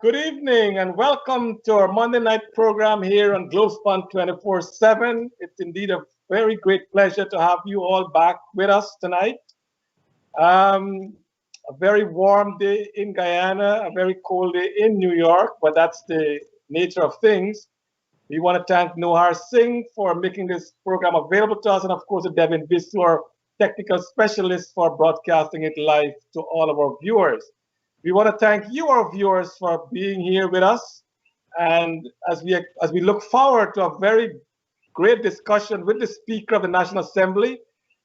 Good evening and welcome to our Monday night program here on Globespan 24x7. It's indeed a very great pleasure to have you all back with us tonight. A very warm day in Guyana, a very cold day in New York, but that's the nature of things. We want to thank Nohar Singh for making this program available to us, and of course, Devin Bisu, our technical specialist, for broadcasting it live to all of our viewers. We want to thank you, our viewers, for being here with us. And as we look forward to a very great discussion with the Speaker of the National Assembly.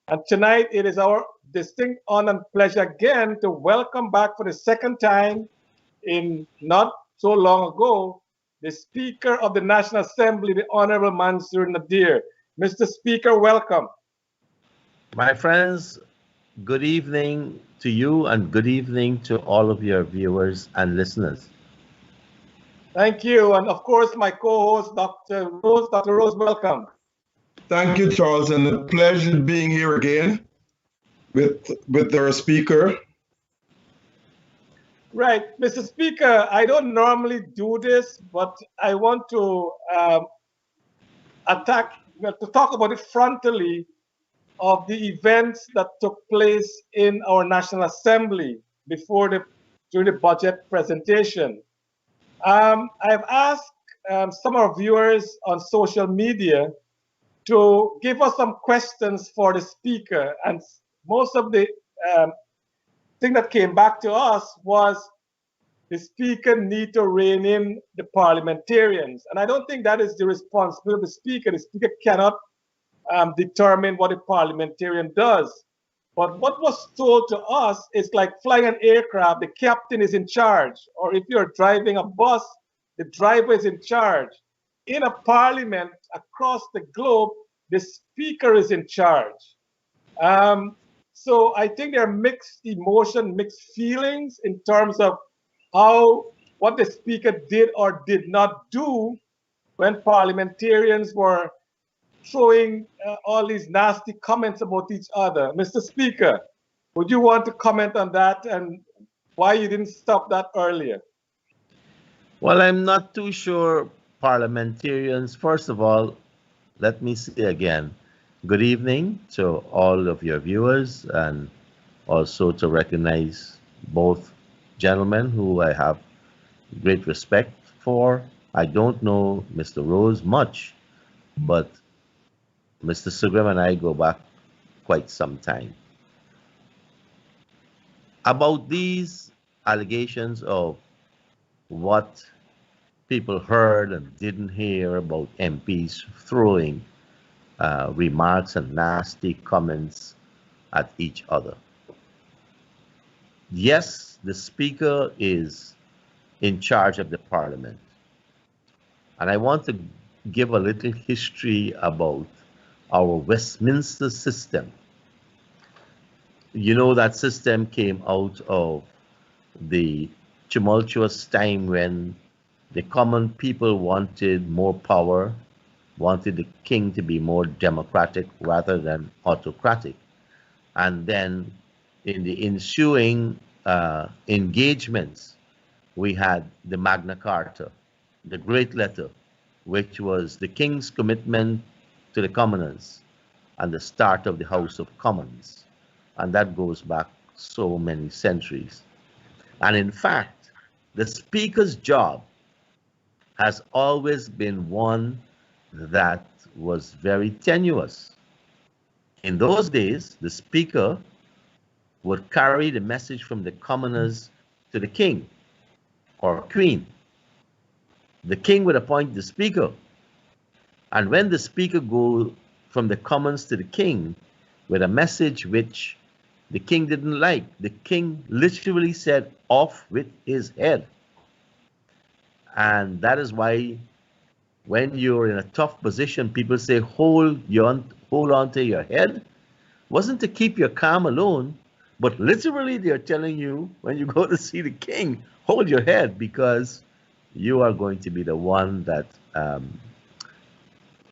And tonight it is our distinct honor and pleasure again to welcome back for the second time in not so long ago, the Speaker of the National Assembly, the Honorable Manzoor Nadir. Mr. Speaker, welcome. My friends, good evening to you and good evening to all of your viewers and listeners. Thank you. And of course, my co-host, Dr. Rose. Dr. Rose, welcome. Thank you, Charles, and a pleasure being here again with our speaker. Right, Mr. Speaker, I don't normally do this, but I want to talk about it frontally of the events that took place in our National Assembly during the budget presentation. I've asked some of our viewers on social media to give us some questions for the Speaker, and most of the thing that came back to us was the Speaker need to rein in the parliamentarians. And I don't think that is the responsibility of the Speaker. The Speaker cannot determine what a parliamentarian does. But what was told to us is like flying an aircraft, the captain is in charge. Or if you're driving a bus, the driver is in charge. In a parliament across the globe, the Speaker is in charge. So I think there are mixed emotion, mixed feelings in terms of what the Speaker did or did not do when parliamentarians were throwing all these nasty comments about each other. Mr. Speaker, would you want to comment on that and why you didn't stop that earlier? Well, I'm not too sure parliamentarians. First of all, let me say again, good evening to all of your viewers, and also to recognize both gentlemen who I have great respect for. I don't know Mr. Rose much, but Mr. Sugrim and I go back quite some time. About these allegations of what people heard and didn't hear about MPs throwing remarks and nasty comments at each other. Yes, the Speaker is in charge of the Parliament. And I want to give a little history about our Westminster system. You know, that system came out of the tumultuous time when the common people wanted more power, wanted the king to be more democratic rather than autocratic. And then in the ensuing engagements, we had the Magna Carta, the Great Letter, which was the king's commitment to the commoners and the start of the House of Commons. And that goes back so many centuries. And in fact, the Speaker's job has always been one that was very tenuous. In those days, the Speaker would carry the message from the commoners to the king or queen. The king would appoint the Speaker. And when the Speaker goes from the commons to the king with a message which the king didn't like, the king literally said, "Off with his head." And that is why when you're in a tough position, people say, hold on to your head. Wasn't to keep your calm alone, but literally they're telling you when you go to see the king, hold your head, because you are going to be the one that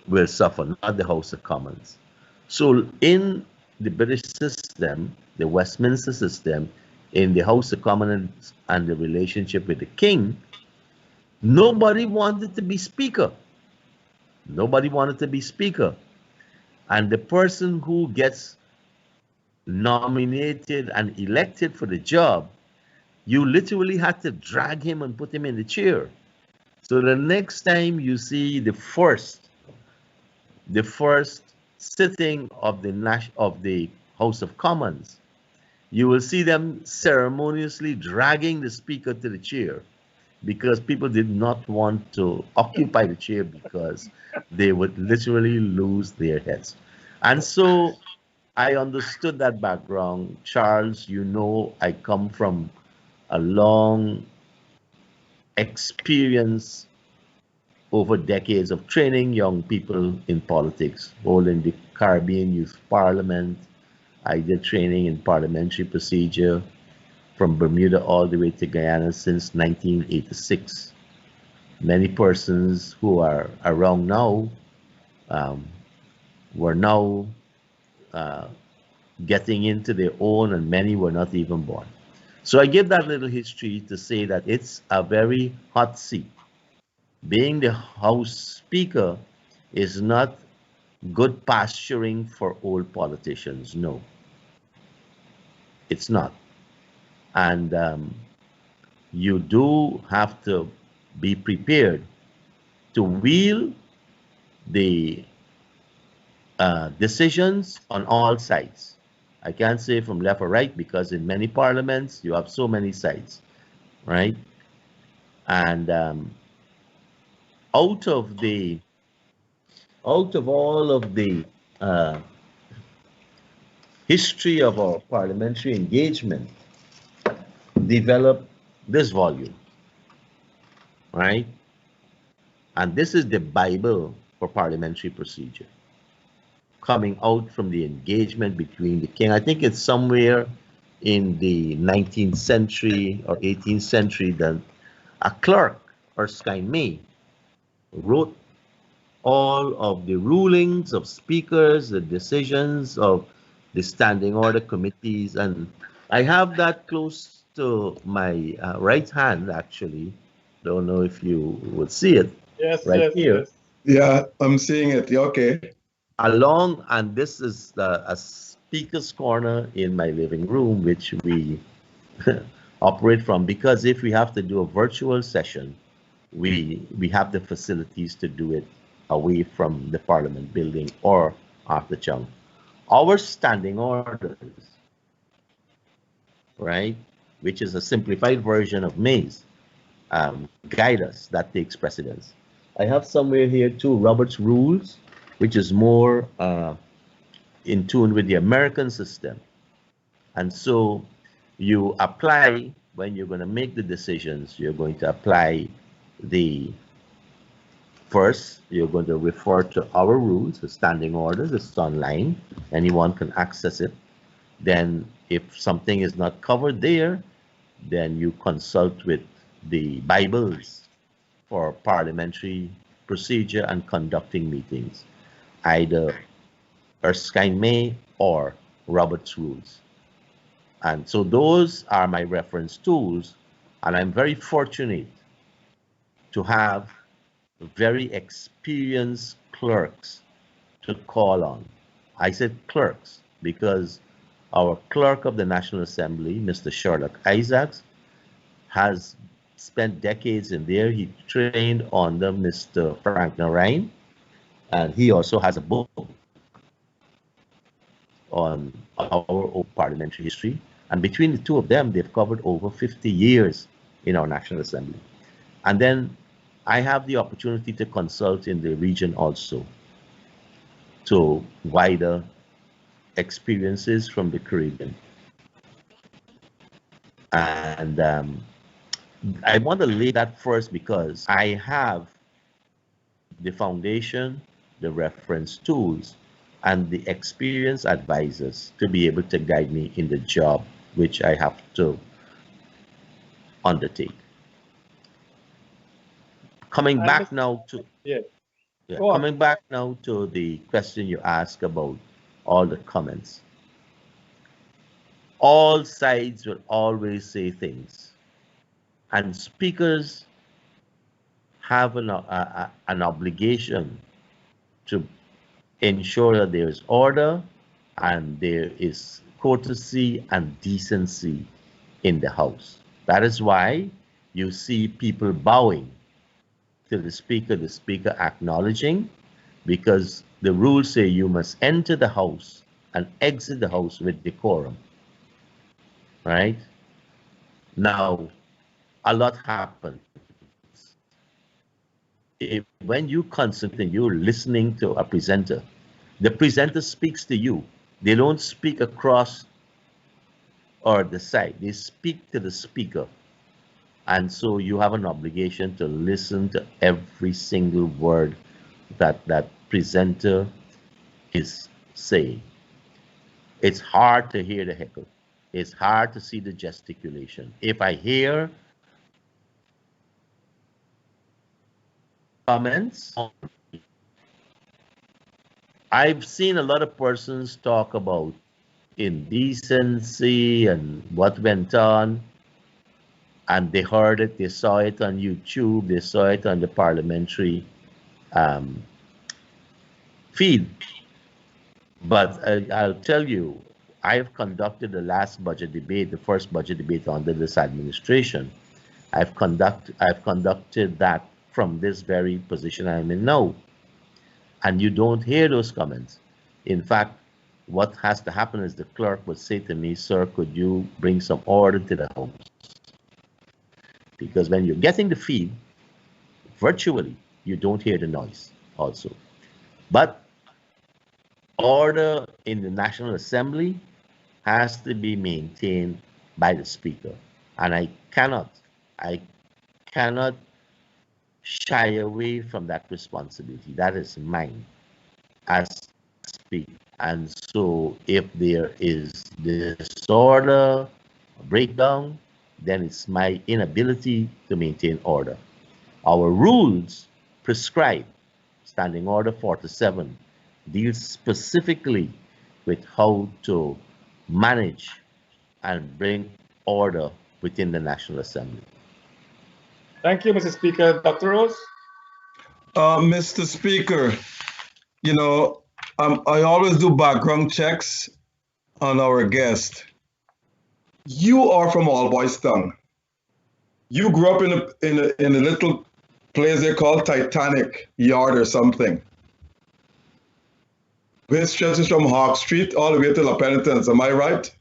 will suffer, not the House of Commons. So in the British system, the Westminster system, in the House of Commons and the relationship with the king, Nobody wanted to be speaker. Nobody wanted to be speaker. And the person who gets nominated and elected for the job, you literally had to drag him and put him in the chair. So the next time you see the first sitting of the House of Commons, you will see them ceremoniously dragging the speaker to the chair because people did not want to occupy the chair because they would literally lose their heads. And so I understood that background. Charles, you know, I come from a long experience over decades of training young people in politics, holding the Caribbean Youth Parliament. I did training in parliamentary procedure from Bermuda all the way to Guyana since 1986. Many persons who are around now um, were now uh, getting into their own, and many were not even born. So I give that little history to say that it's a very hot seat. Being the House Speaker is not good pasturing for old politicians. No, it's not. And you do have to be prepared to wield the decisions on all sides. I can't say from left or right because in many parliaments you have so many sides, right? And out of the out of all of the uh, history of our parliamentary engagement, develop this volume, right? And this is the Bible for parliamentary procedure, coming out from the engagement between the king. I think it's somewhere in the 19th century or 18th century that a clerk, Erskine May, wrote all of the rulings of speakers, the decisions of the standing order committees, and I have that close to my right hand, actually. Don't know if you would see it Yes, right yes, here. yes. Yeah, I'm seeing it. Yeah, okay. Along, and this is a speaker's corner in my living room, which we operate from, because if we have to do a virtual session, we have the facilities to do it away from the Parliament building or after Chung. Our standing orders, right, which is a simplified version of May's, guide us. That takes precedence. I have somewhere here too Robert's rules, which is more in tune with the American system. And so you apply, when you're going to make the decisions, you're going to apply the first, you're going to refer to our rules, the standing orders. It's online. Anyone can access it. Then if something is not covered there, then you consult with the Bibles for parliamentary procedure and conducting meetings, either Erskine May or Robert's Rules. And so those are my reference tools, and I'm very fortunate to have very experienced clerks to call on. I said clerks because our clerk of the National Assembly, Mr. Sherlock Isaacs, has spent decades in there. He trained under Mr. Frank Narine, and he also has a book on our own parliamentary history. And between the two of them, they've covered over 50 years in our National Assembly. And then I have the opportunity to consult in the region also to wider experiences from the Caribbean. And I want to lay that first because I have the foundation, the reference tools, and the experienced advisors to be able to guide me in the job which I have to undertake. Coming back now to Yeah. coming back now to the question you asked about all the comments. All sides will always say things, and speakers have an obligation to ensure that there is order and there is courtesy and decency in the House. That is why you see people bowing to the Speaker acknowledging, because the rules say you must enter the House and exit the House with decorum. Right? Now, a lot happens. When you concentrate, you're listening to a presenter, the presenter speaks to you. They don't speak across or the side. They speak to the speaker. And so you have an obligation to listen to every single word that that presenter is saying. It's hard to hear the heckle. It's hard to see the gesticulation. If I hear comments, I've seen a lot of persons talk about indecency and what went on, and they heard it, they saw it on YouTube, they saw it on the parliamentary feed. But I'll tell you, I've conducted the last budget debate, the first budget debate under this administration. I've conducted that from this very position I'm in now. And you don't hear those comments. In fact, what has to happen is the clerk would say to me, "Sir, could you bring some order to the House?" Because when you're getting the feed virtually, you don't hear the noise also. But order in the National Assembly has to be maintained by the Speaker. And I cannot shy away from that responsibility. That is mine as Speaker. And so if there is disorder, breakdown, then it's my inability to maintain order. Our rules prescribe, Standing Order 47 deals specifically with how to manage and bring order within the National Assembly. Thank you, Mr. Speaker. Dr. Rose? Mr. Speaker, you know, I always do background checks on our guest. You are from Alboystown. You grew up in a little place they call Titanic Yard or something, which stretches from Hawk Street all the way to La Penitence. Am I right?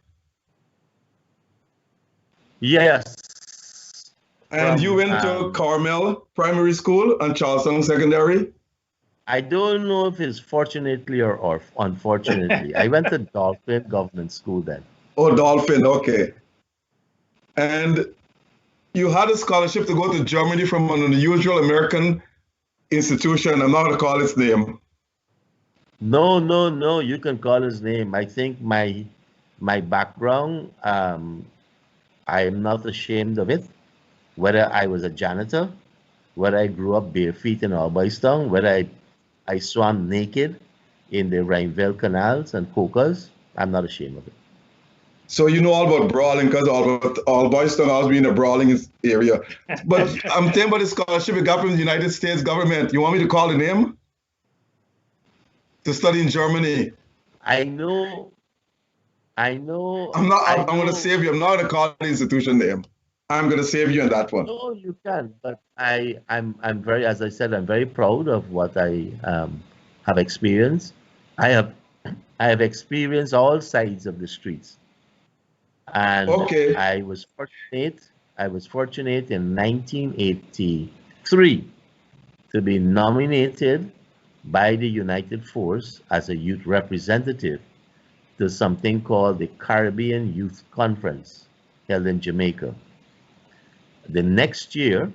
Yes. And you went to Carmel Primary School and Charlestown Secondary? I don't know if it's fortunately or unfortunately. I went to Dolphin Government School then. Oh, Dolphin, okay. And you had a scholarship to go to Germany from an unusual American institution. I'm not going to call its name. No, you can call his name. I think my background, I am not ashamed of it. Whether I was a janitor, whether I grew up bare feet in Alboystown, whether I swam naked in the Rhineville canals and cocas, I'm not ashamed of it. So you know all about brawling, because Alboystown always been a brawling area. But I'm telling about the scholarship you got from the United States government. You want me to call the name? To study in Germany. I know. I'm going to save you. I'm not going to call the institution name. I'm going to save you on that one. No, you can. But I'm very, as I said, I'm very proud of what I have experienced. I have experienced all sides of the streets, and okay. I was fortunate in 1983 to be nominated by the United Force as a youth representative to something called the Caribbean Youth Conference held in Jamaica. The next year,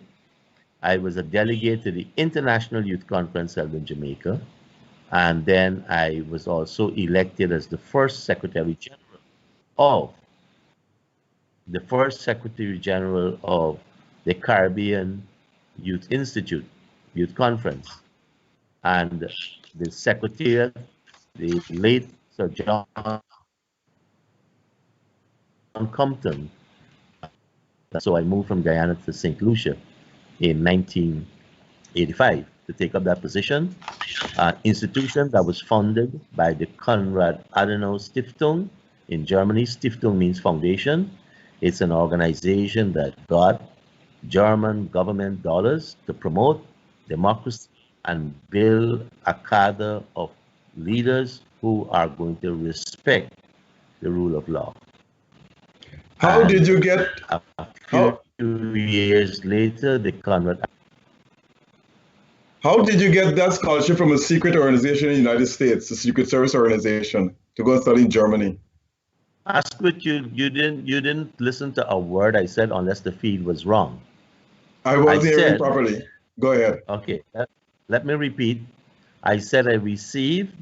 I was a delegate to the International Youth Conference held in Jamaica, and then I was also elected as the first Secretary General of the Caribbean Youth Institute Youth Conference. And the Secretariat, the late Sir John Compton. So I moved from Guyana to St. Lucia in 19 85 to take up that position. Institution that was founded by the Konrad Adenauer Stiftung in Germany. Stiftung means foundation. It's an organization that got German government dollars to promote democracy and build a cadre of leaders who are going to respect the rule of law. How did you get? A few years later, the Conrad. How did you get that scholarship from a secret organization in the United States, a secret service organization, to go study in Germany? Asquith, you didn't listen to a word I said unless the feed was wrong. I wasn't hearing properly. Go ahead. Okay, let me repeat. I said I received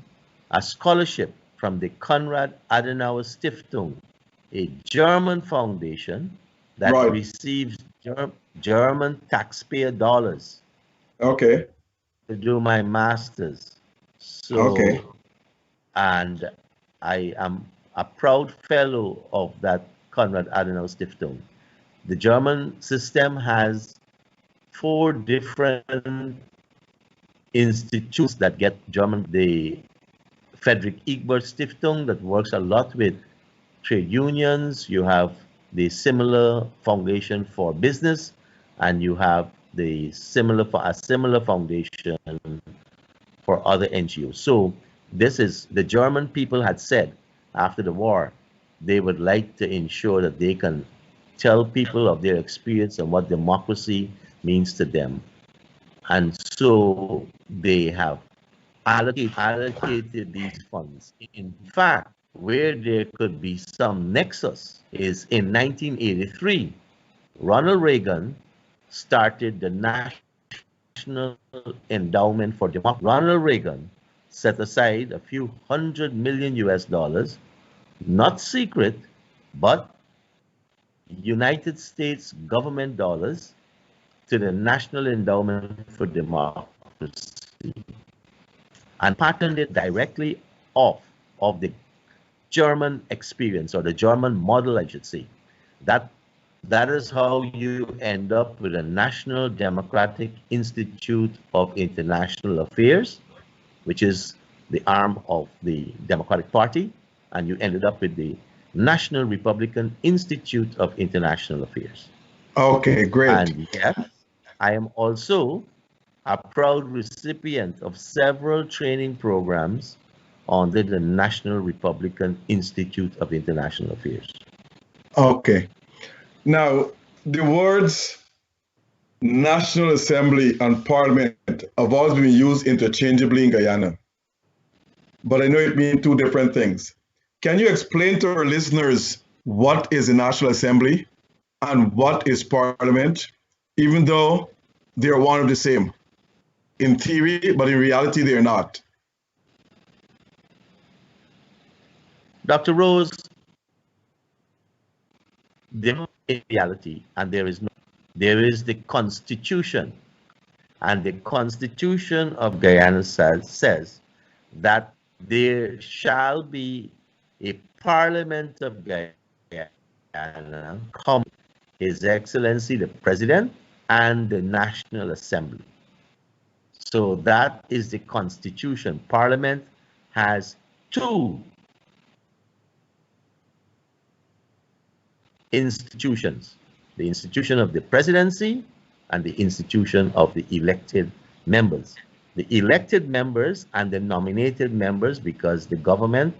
a scholarship from the Konrad Adenauer Stiftung, a German foundation that receives German taxpayer dollars. Okay. To do my master's. So, and I am a proud fellow of that Konrad Adenauer Stiftung. The German system has 4 different institutes that get German. The Friedrich Ebert Stiftung that works a lot with trade unions. You have the similar foundation for business, and you have the similar foundation for other NGOs. So this is the German people had said after the war they would like to ensure that they can tell people of their experience and what democracy means to them. And so they have allocated these funds. In fact, where there could be some nexus is in 1983, Ronald Reagan started the National Endowment for Democracy. Ronald Reagan set aside a few $100 million US, not secret, but United States government dollars to the National Endowment for Democracy and patterned it directly off of the German experience, or the German model, I should say. That is how you end up with a National Democratic Institute of International Affairs, which is the arm of the Democratic Party, and you ended up with the National Republican Institute of International Affairs. Okay, great. And yes, I am also a proud recipient of several training programs under the National Republican Institute of International Affairs. Okay. Now, the words National Assembly and Parliament have always been used interchangeably in Guyana, but I know it means 2 different things. Can you explain to our listeners what is the National Assembly and what is Parliament, even though they're one and the same in theory, but in reality they're not? Dr. Rose, in reality, and there is the Constitution, and the Constitution of Guyana says that there shall be a Parliament of Guyana, His Excellency the President and the National Assembly. So that is the Constitution. Parliament has 2 institutions, the institution of the presidency and the institution of the elected members. The elected members and the nominated members, because the government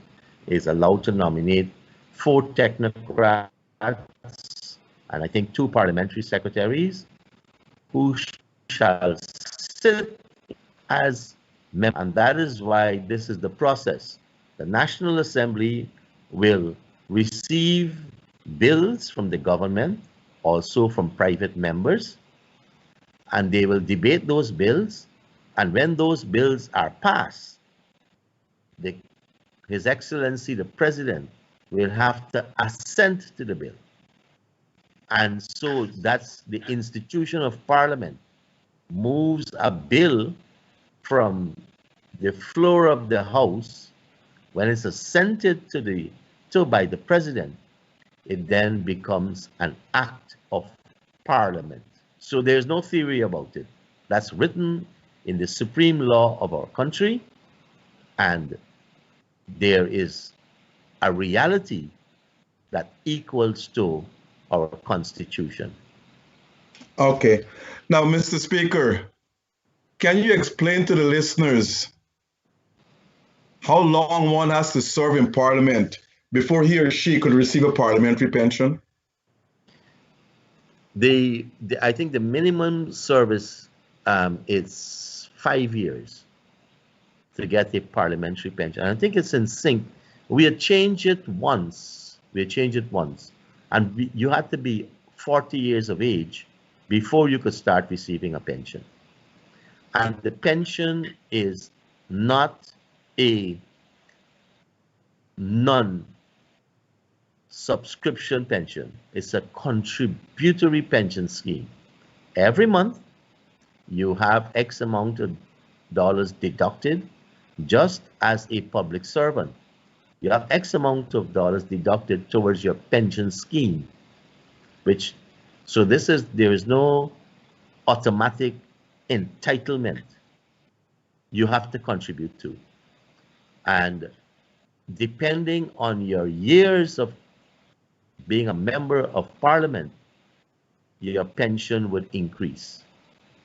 is allowed to nominate 4 technocrats and I think 2 parliamentary secretaries who shall sit as members. And that is why this is the process. The National Assembly will receive bills from the government, also from private members, and they will debate those bills, and when those bills are passed, His Excellency the President will have to assent to the bill. And so that's the institution of Parliament, moves a bill from the floor of the House. When it's assented to by the President, it then becomes an act of Parliament. So there's no theory about it. That's written in the supreme law of our country, and there is a reality that equals to our Constitution. Okay. Now, Mr. Speaker, can you explain to the listeners how long one has to serve in Parliament before he or she could receive a parliamentary pension? I think the minimum service is 5 years to get a parliamentary pension. And I think it's in sync. We had changed it once. And you had to be 40 years of age before you could start receiving a pension. And the pension is not a non-subscription pension. It's a contributory pension scheme. Every month, you have X amount of dollars deducted, just as a public servant. You have X amount of dollars deducted towards your pension scheme, there is no automatic entitlement you have to contribute to. And depending on your years of being a member of Parliament, your pension would increase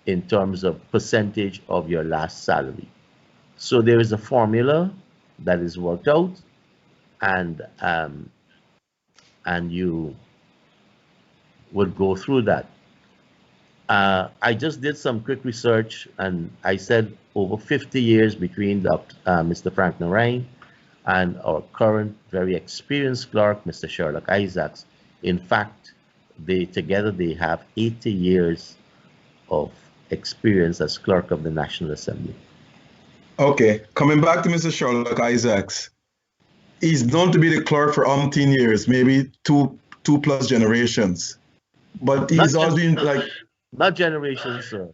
in terms of percentage of your last salary. So there is a formula that is worked out, and you would go through that. I just did some quick research, and I said over 50 years between Mr. Frank Narine and our current very experienced clerk, Mr. Sherlock Isaacs. In fact, together they have 80 years of experience as clerk of the National Assembly. Okay, coming back to Mr. Sherlock Isaacs, he's known to be the clerk for umpteen years, maybe two plus generations. But he's always been like... Not generations, sir.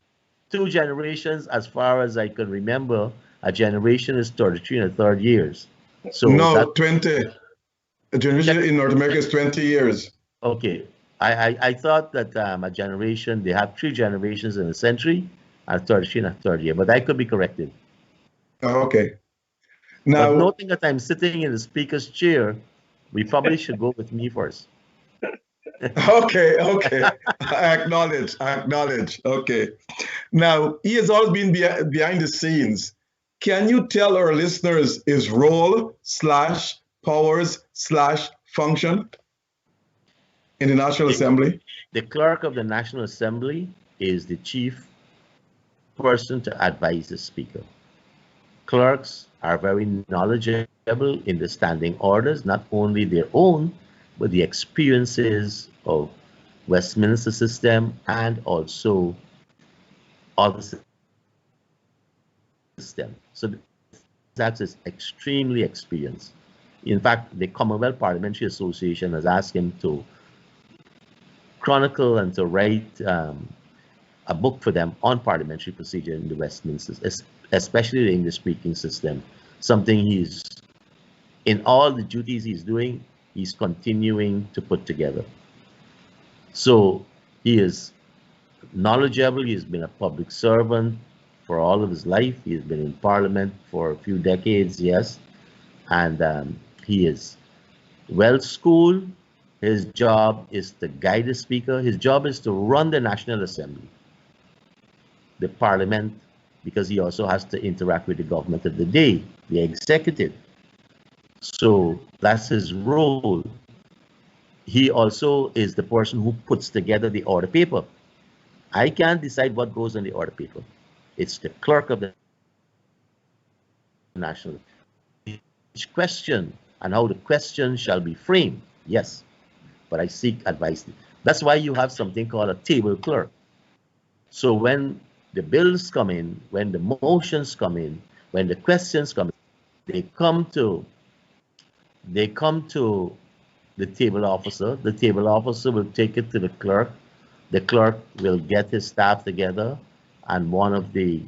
2 generations, as far as I can remember. A generation is 33 and a third years. So no, 20. A generation in North America is 20 years. Okay. I thought that a generation, they have 3 generations in a century, and 33 and a third year, but I could be corrected. Okay. Now, but noting that I'm sitting in the speaker's chair, we probably should go with me first. Okay. I acknowledge. Okay. Now, he has always been behind the scenes. Can you tell our listeners his role / powers / function in the National Assembly? The Clerk of the National Assembly is the chief person to advise the Speaker. Clerks are very knowledgeable in the standing orders, not only their own, but the experiences of Westminster system and also other systems. So that is extremely experienced. In fact, the Commonwealth Parliamentary Association has asked him to chronicle and to write a book for them on parliamentary procedure in the Westminster, especially the English-speaking system. Something he's, in all the duties he's doing, he's continuing to put together. So he is knowledgeable. He's been a public servant for all of his life. He's been in Parliament for a few decades, yes. And he is well-schooled. His job is to guide the Speaker. His job is to run the National Assembly, the Parliament, because he also has to interact with the government of the day, the executive. So that's his role. He also is the person who puts together the order paper. I can't decide what goes on the order paper. It's the clerk of the National. Each question and how the question shall be framed, yes, but I seek advice. That's why you have something called a table clerk. So when the bills come in, when the motions come in, when the questions come in, they come to the table officer. The table officer will take it to the clerk. The clerk will get his staff together, and one of the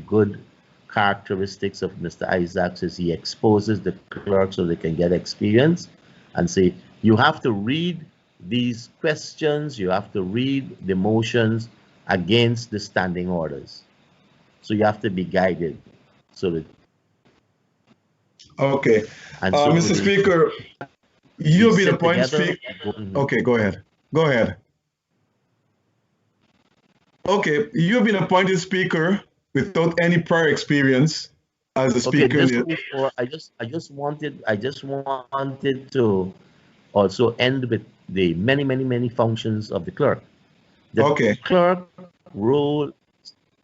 good characteristics of Mr. Isaacs is he exposes the clerk so they can get experience and say, you have to read these questions, you have to read the motions, against the standing orders. So you have to be guided. So that, Okay. and so Mr. Speaker, you've been appointed Speaker. Okay, go ahead. Go ahead. Okay, you've been appointed Speaker without any prior experience as a Speaker. Okay, just before, I just wanted to also end with the many functions of the clerk. The clerk role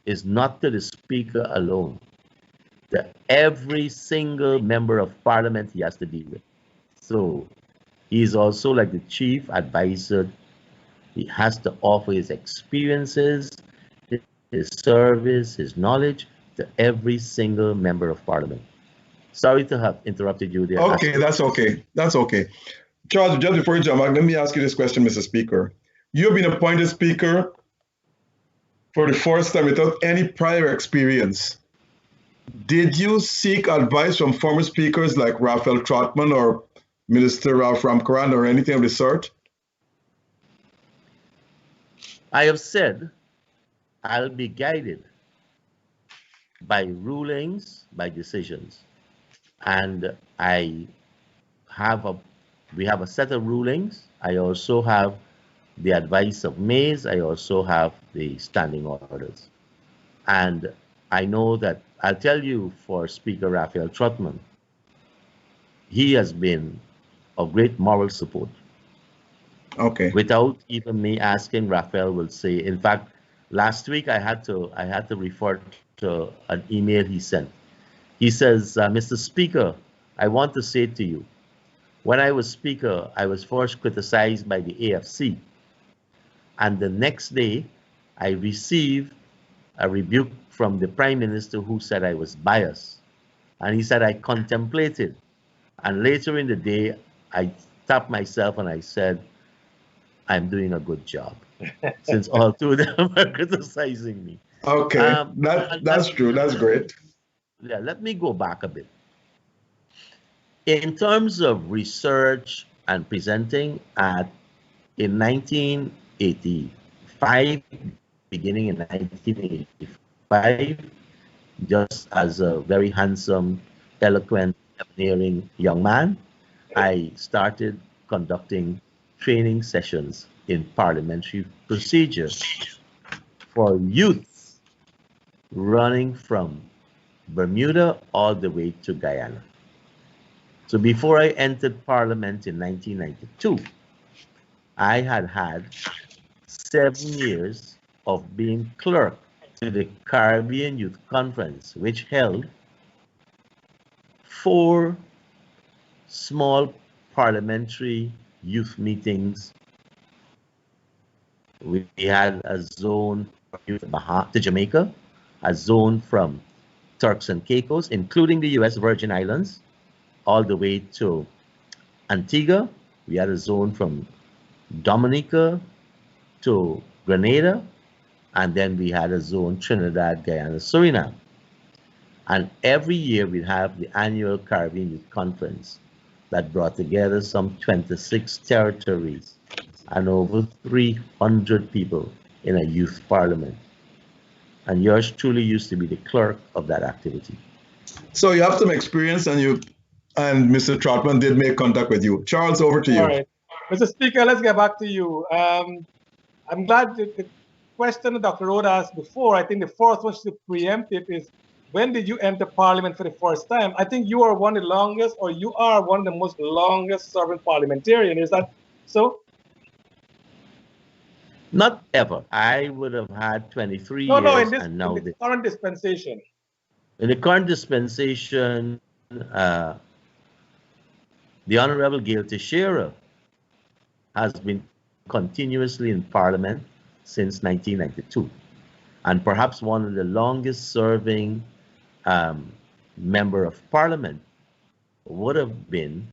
is not to the Speaker alone. Every single member of Parliament he has to deal with. So he's also like the chief advisor. He has to offer his experiences, his service, his knowledge to every single member of Parliament. Sorry to have interrupted you there. Okay, that's okay. That's okay. Charles, just before you jump back, let me ask you this question, Mr. Speaker. You have been appointed Speaker for the first time without any prior experience. Did you seek advice from former speakers like Raphael Trotman or Minister Ralph Ramkaran or anything of the sort? I have said I'll be guided by rulings, by decisions. And we have a set of rulings. I also have the advice of Mays. I also have the standing orders. And I know that, I'll tell you, for Speaker Raphael Trotman, he has been of great moral support. Okay. Without even me asking, Raphael will say, in fact, last week I had to refer to an email he sent. He says, Mr. Speaker, I want to say to you, when I was Speaker, I was first criticized by the AFC. And the next day, I received a rebuke from the Prime Minister who said I was biased. And he said I contemplated. And later in the day, I tapped myself and I said, I'm doing a good job. Since all two of them are criticizing me. Okay, that's true. That's great. Yeah, let me go back a bit. In terms of research and presenting, in 1985, beginning in 1985, just as a very handsome, eloquent, pioneering young man, I started conducting training sessions in parliamentary procedure for youths running from Bermuda all the way to Guyana. So before I entered Parliament in 1992, I had 7 years of being clerk to the Caribbean Youth Conference, which held 4 small parliamentary youth meetings. We had a zone from to Jamaica, a zone from Turks and Caicos, including the US Virgin Islands, all the way to Antigua. We had a zone from Dominica to Grenada, and then we had a zone Trinidad, Guyana, Suriname. And every year we'd have the annual Caribbean Youth Conference that brought together some 26 territories and over 300 people in a youth parliament. And yours truly used to be the clerk of that activity. So you have some experience, and Mr. Trotman did make contact with you. Charles, over to you. All right. Mr. Speaker, let's get back to you. I'm glad that the question that Dr. Rhoda asked before, I think the first one to preempt it is, when did you enter Parliament for the first time? I think you are one of the longest, or you are one of the most longest serving parliamentarian. Is that so? Not ever. I would have had 23 years. No, in the current dispensation. In the current dispensation, the Honorable Gail Teixeira has been continuously in Parliament since 1992, and perhaps one of the longest serving member of Parliament would have been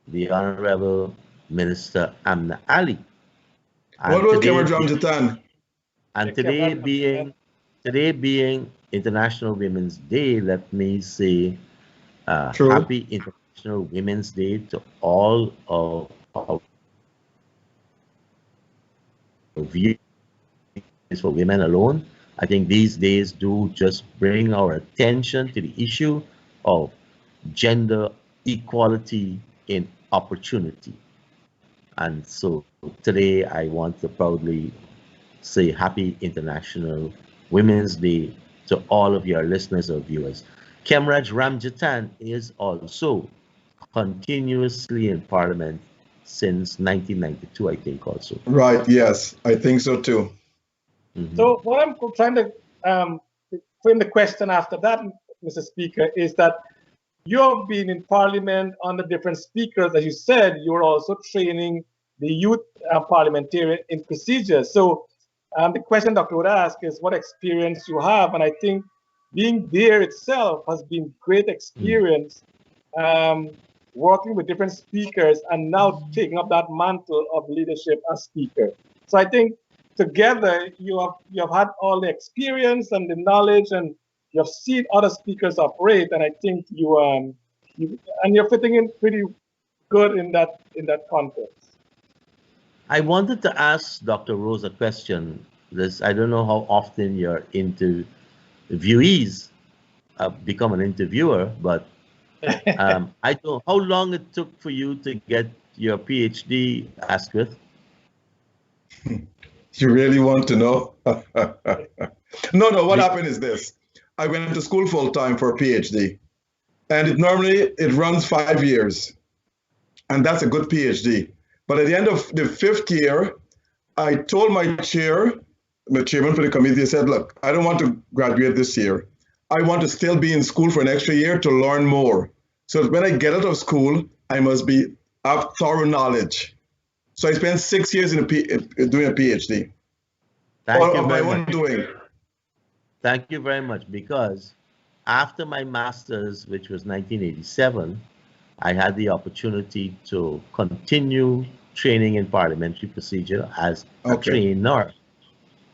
the Honorable Minister Amna Ali. What was Cameron Jamjatan? And today being International Women's Day, let me say happy International Women's Day to all of our viewers for women alone. I think these days do just bring our attention to the issue of gender equality in opportunity. And so today I want to proudly say Happy International Women's Day to all of your listeners or viewers. Kemraj Ramjatan is also continuously in Parliament since 1992, I think, also. Right, yes, I think so too. So what I'm trying to frame the question after that, Mr. Speaker, is that you have been in Parliament under different speakers. As you said, you're also training the youth parliamentarian in procedures. So the question Dr. would ask is what experience you have, and I think being there itself has been great experience working with different speakers and now taking up that mantle of leadership as speaker. So I think together you have had all the experience and the knowledge, and you have seen other speakers operate, and I think you're fitting in pretty good in that context. I wanted to ask Dr. Rose a question. I don't know how often your interviewees become an interviewer, but I don't know how long it took for you to get your PhD, Asquith. You really want to know? No, what happened is this. I went to school full time for a PhD, and it runs 5 years, and that's a good PhD. But at the end of the 5th year, I told my chairman for the committee, I said, look, I don't want to graduate this year. I want to still be in school for an extra year to learn more. So when I get out of school, I must have thorough knowledge. So I spent 6 years doing a PhD. Thank you very much. Thank you very much, because after my master's, which was 1987, I had the opportunity to continue training in parliamentary procedure as a trainer.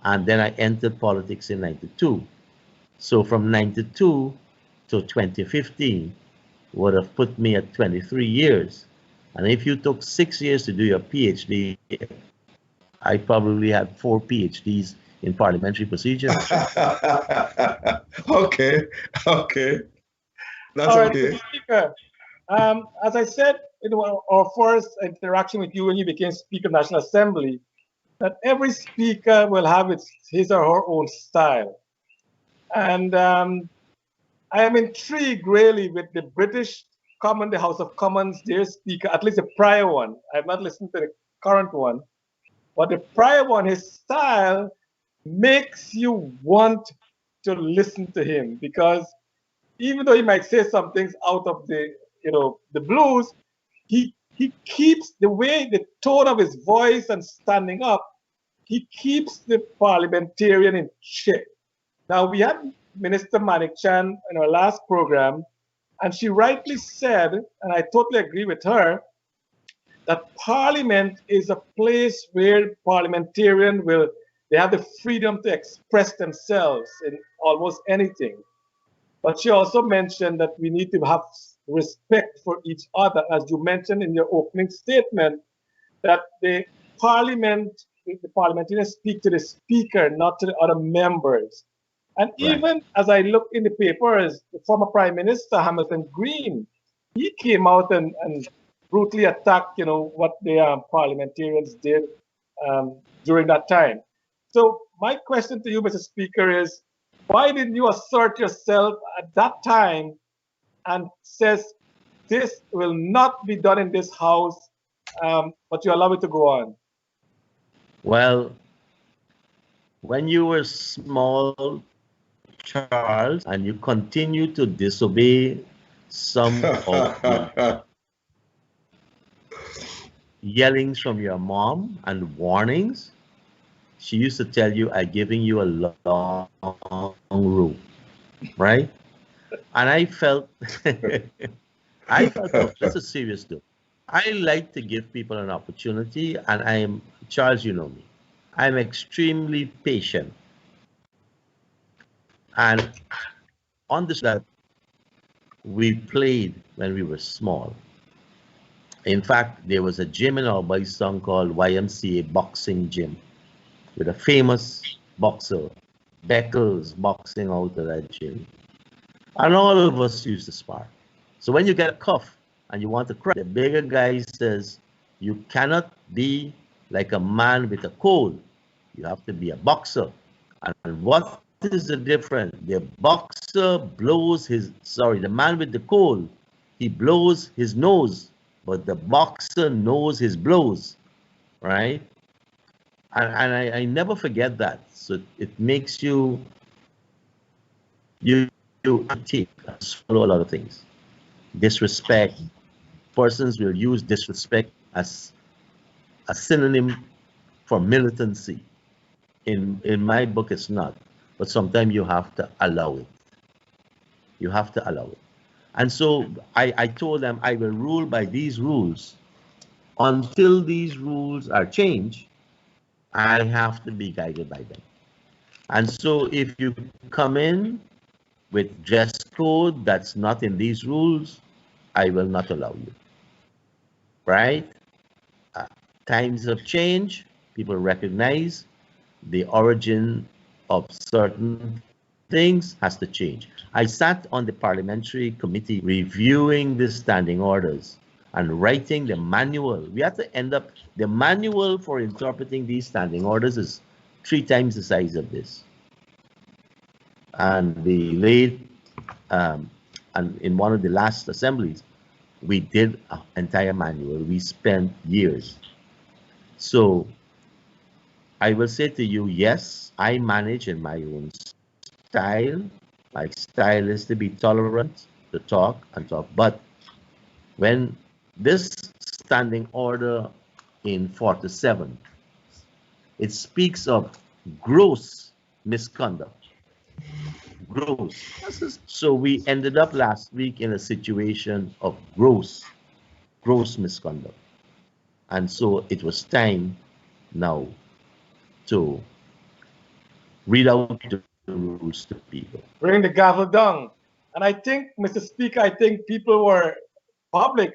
And then I entered politics in 92. So from 92 to 2015 would have put me at 23 years. And if you took 6 years to do your PhD, I probably had 4 PhDs in parliamentary procedure. Okay. That's right, okay. Speaker, as I said in our first interaction with you when you became Speaker of the National Assembly, that every speaker will have his or her own style. And I am intrigued really with the British the House of Commons, their speaker, at least the prior one. I've not listened to the current one, but the prior one, his style makes you want to listen to him, because even though he might say some things out of the blues, he keeps the tone of his voice and standing up. He keeps the parliamentarian in check. Now, we had Minister Manik Chan in our last program, and she rightly said, and I totally agree with her, that Parliament is a place where parliamentarians they have the freedom to express themselves in almost anything. But she also mentioned that we need to have respect for each other, as you mentioned in your opening statement, that the parliamentarians speak to the speaker, not to the other members. And even as I look in the papers, the former Prime Minister, Hamilton Green, he came out and brutally attacked, what the parliamentarians did during that time. So my question to you, Mr. Speaker, is why didn't you assert yourself at that time and says this will not be done in this house, but you allow it to go on? Well, when you were small, Charles, and you continue to disobey some of the yellings from your mom and warnings, she used to tell you, I'm giving you a long room, right? And I felt, oh, that's a serious deal. I like to give people an opportunity, and Charles, you know me, I'm extremely patient. And on this that we played when we were small. In fact, there was a gym in our boys' town called YMCA Boxing Gym with a famous boxer, Beckles boxing out of that gym. And all of us used to spar. So when you get a cuff and you want to cry, the bigger guy says, you cannot be like a man with a cold. You have to be a boxer. And what is the difference? The boxer blows the man with the cold, he blows his nose, but the boxer knows his blows, right? And I never forget that. So it makes you take and swallow a lot of things. Disrespect. Persons will use disrespect as a synonym for militancy. In my book, it's not. But sometimes you have to allow it. You have to allow it. And so I told them I will rule by these rules. Until these rules are changed, I have to be guided by them. And so if you come in with dress code that's not in these rules, I will not allow you. Right? Times have changed. People recognize the origin of certain things has to change. I sat on the Parliamentary Committee reviewing the standing orders and writing the manual. We have to end up, the manual for interpreting these standing orders is 3 times the size of this. And the late, and in one of the last assemblies, we did an entire manual. We spent years. So I will say to you, yes, I manage in my own style. My style is to be tolerant, to talk and talk. But when this standing order in 47, it speaks of gross misconduct. Gross. So we ended up last week in a situation of gross misconduct. And so it was time now to read out the rules to people. Bring the gavel down. And I think, Mr. Speaker, I think people were public.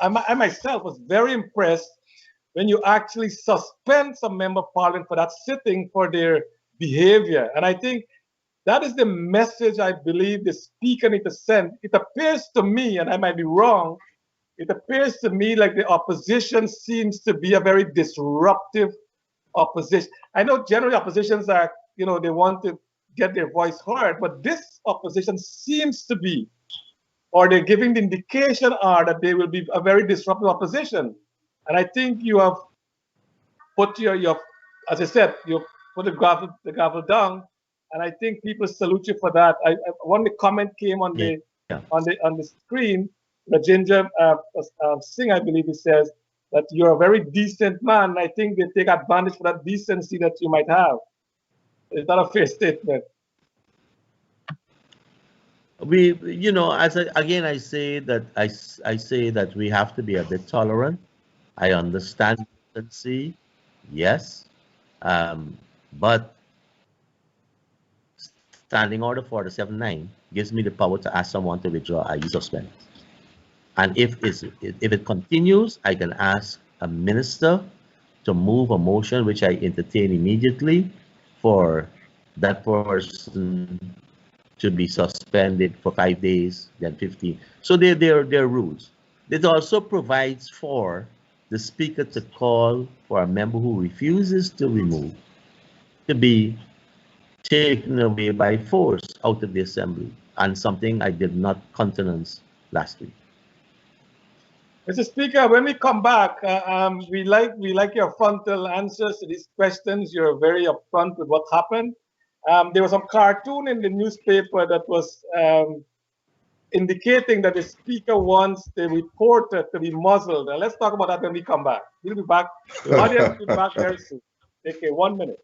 I myself was very impressed when you actually suspend some member of parliament for that sitting for their behavior. And I think that is the message I believe the speaker needs to send. It appears to me, and I might be wrong, it appears to me like the opposition seems to be a very disruptive opposition. I know generally oppositions are, they want to get their voice heard, but this opposition seems to be, or they're giving the indication are that they will be a very disruptive opposition. And I think you have put your as I said, you put the gavel down, and I think people salute you for that. One comment came on the screen. Rajendra Singh, I believe he says that you're a very decent man. I think they take advantage for that decency that you might have. Is that a fair statement? We, I say that we have to be a bit tolerant. I understand decency, yes, but standing order 47.9 gives me the power to ask someone to withdraw a suspend. And if it continues, I can ask a minister to move a motion which I entertain immediately for that person to be suspended for 5 days, then 15. So there are rules. It also provides for the speaker to call for a member who refuses to remove to be taken away by force out of the assembly, and something I did not countenance last week. Mr. Speaker, when we come back, we like your frontal answers to these questions. You're very upfront with what happened. There was some cartoon in the newspaper that was indicating that the speaker wants the reporter to be muzzled. And let's talk about that when we come back. We'll be back. The audience will be back very soon. Okay, 1 minute.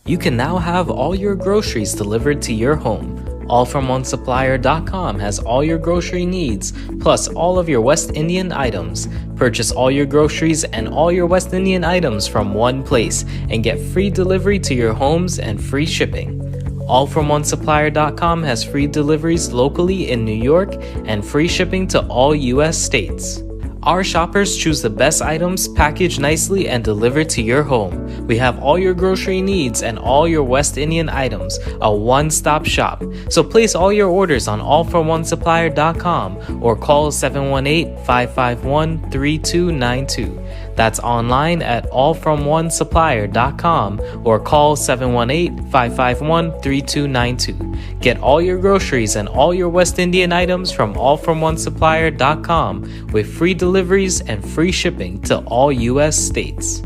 You can now have all your groceries delivered to your home. AllFromOneSupplier.com has all your grocery needs, plus all of your West Indian items. Purchase all your groceries and all your West Indian items from one place and get free delivery to your homes and free shipping. AllFromOneSupplier.com has free deliveries locally in New York and free shipping to all U.S. states. Our shoppers choose the best items packaged nicely and delivered to your home. We have all your grocery needs and all your West Indian items, a one-stop shop. So place all your orders on allfromonesupplier.com or call 718-551-3292. That's online at allfromonesupplier.com or call 718-551-3292. Get all your groceries and all your West Indian items from allfromonesupplier.com with free deliveries and free shipping to all U.S. states.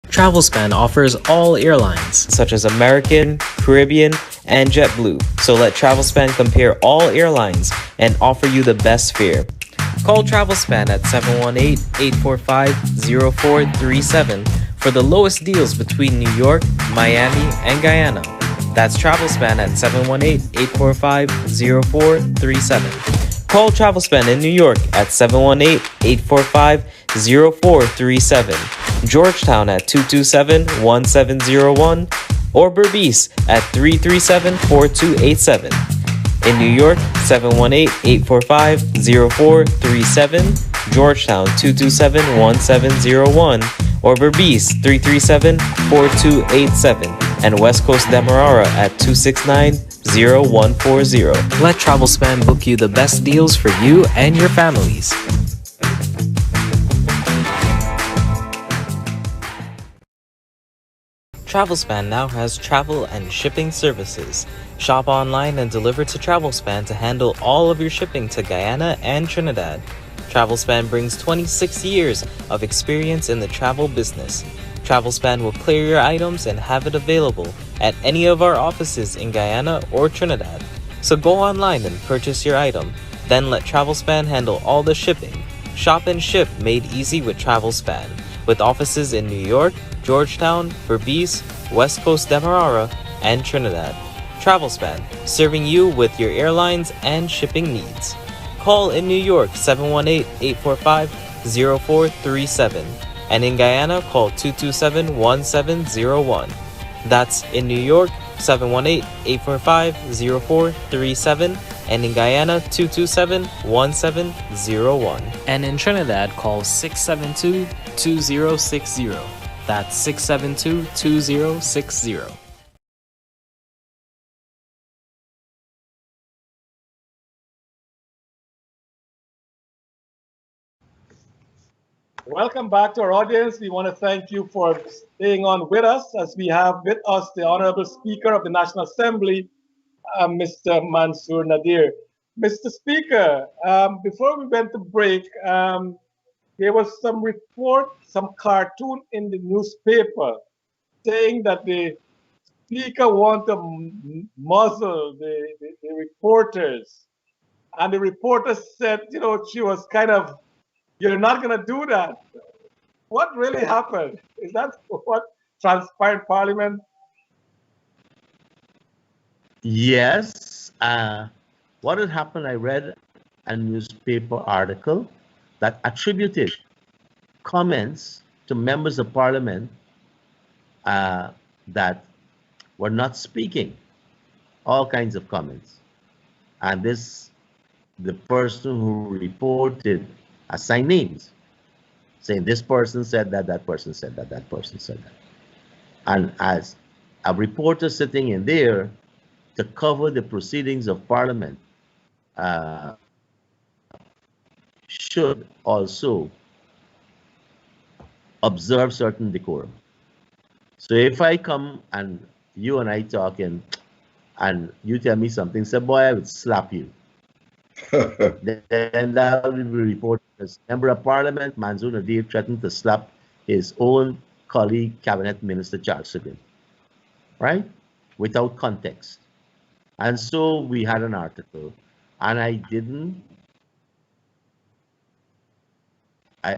Travelspan offers all airlines, such as American, Caribbean, and JetBlue. So let Travelspan compare all airlines and offer you the best fare. Call Travelspan at 718-845-0437 for the lowest deals between New York, Miami, and Guyana. That's Travelspan at 718-845-0437. Call Travelspan in New York at 718-845-0437, Georgetown at 227-1701, or Berbice at 337-4287. In New York, 718-845-0437, Georgetown 227-1701, or Berbice 337-4287, and West Coast Demerara at 269-0140. Let Travelspan book you the best deals for you and your families. Travelspan now has travel and shipping services. Shop online and deliver to Travelspan to handle all of your shipping to Guyana and Trinidad. Travelspan brings 26 years of experience in the travel business. Travelspan will clear your items and have it available at any of our offices in Guyana or Trinidad. So go online and purchase your item, then let Travelspan handle all the shipping. Shop and ship made easy with Travelspan, with offices in New York, Georgetown, Berbice, West Coast Demerara, and Trinidad. Travelspan, serving you with your airlines and shipping needs. Call in New York 718-845-0437, and in Guyana call 227-1701. That's in New York 718-845-0437, and in Guyana 227-1701. And in Trinidad call 672-2060. That's 672-2060. Welcome back to our audience. We want to thank you for staying on with us as we have with us the Honorable Speaker of the National Assembly, Mr. Manzoor Nadir. Mr. Speaker, before we went to break, there was some report, some cartoon in the newspaper saying that the Speaker wanted to muzzle the reporters. And the reporter said, she was kind of, you're not going to do that. What really happened? Is that what transpired in Parliament? Yes. What had happened, I read a newspaper article that attributed comments to members of Parliament that were not speaking, all kinds of comments. And the person who reported assigned names, saying this person said that, that person said that, that person said that. And as a reporter sitting in there to cover the proceedings of Parliament should also observe certain decorum. So if I come and you and I talking and you tell me something, say, boy, I would slap you. Then that will be reported as Member of Parliament, Manzoor Nadir threatened to slap his own colleague, Cabinet Minister Charles Sugrim, right? Without context. And so we had an article, and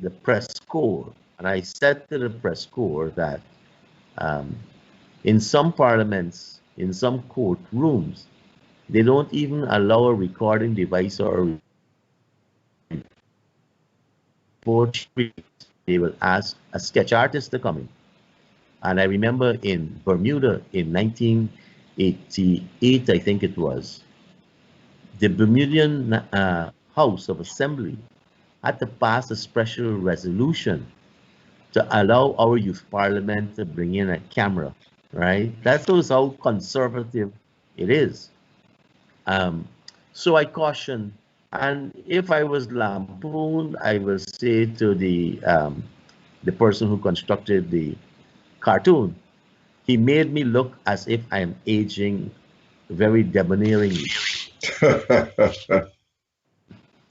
the press corps, and I said to the press corps that in some parliaments, in some courtrooms, they don't even allow a recording device or a report. They will ask a sketch artist to come in. And I remember in Bermuda in 1988, I think it was, the Bermudian House of Assembly had to pass a special resolution to allow our youth parliament to bring in a camera, right? That shows how conservative it is. So I caution, and if I was lampooned, I will say to the person who constructed the cartoon, he made me look as if I am aging very debonairly.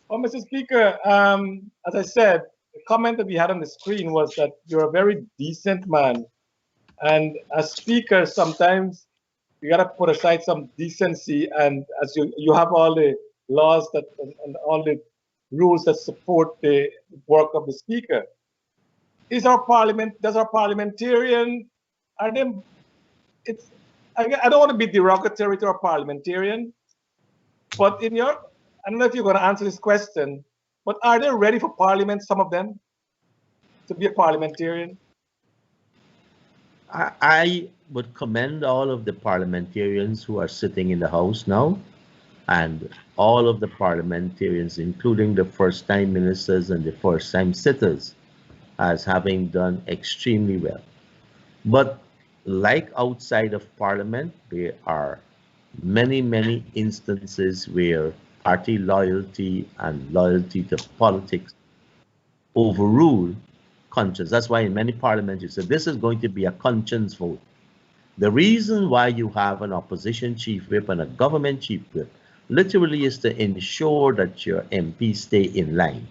Well, Mr. Speaker, as I said, the comment that we had on the screen was that you're a very decent man. And as speaker, sometimes you got to put aside some decency. And as you have all the laws that and all the rules that support the work of the speaker. Does our parliamentarian, are they, I don't want to be derogatory to our parliamentarian, but I don't know if you're going to answer this question, but are they ready for parliament, some of them, to be a parliamentarian? I would commend all of the parliamentarians who are sitting in the House now, and all of the parliamentarians, including the first-time ministers and the first-time sitters, as having done extremely well. But like outside of Parliament, there are many, many instances where party loyalty and loyalty to politics overrule conscience. That's why in many parliaments you say this is going to be a conscience vote. The reason why you have an opposition chief whip and a government chief whip literally is to ensure that your MPs stay in line.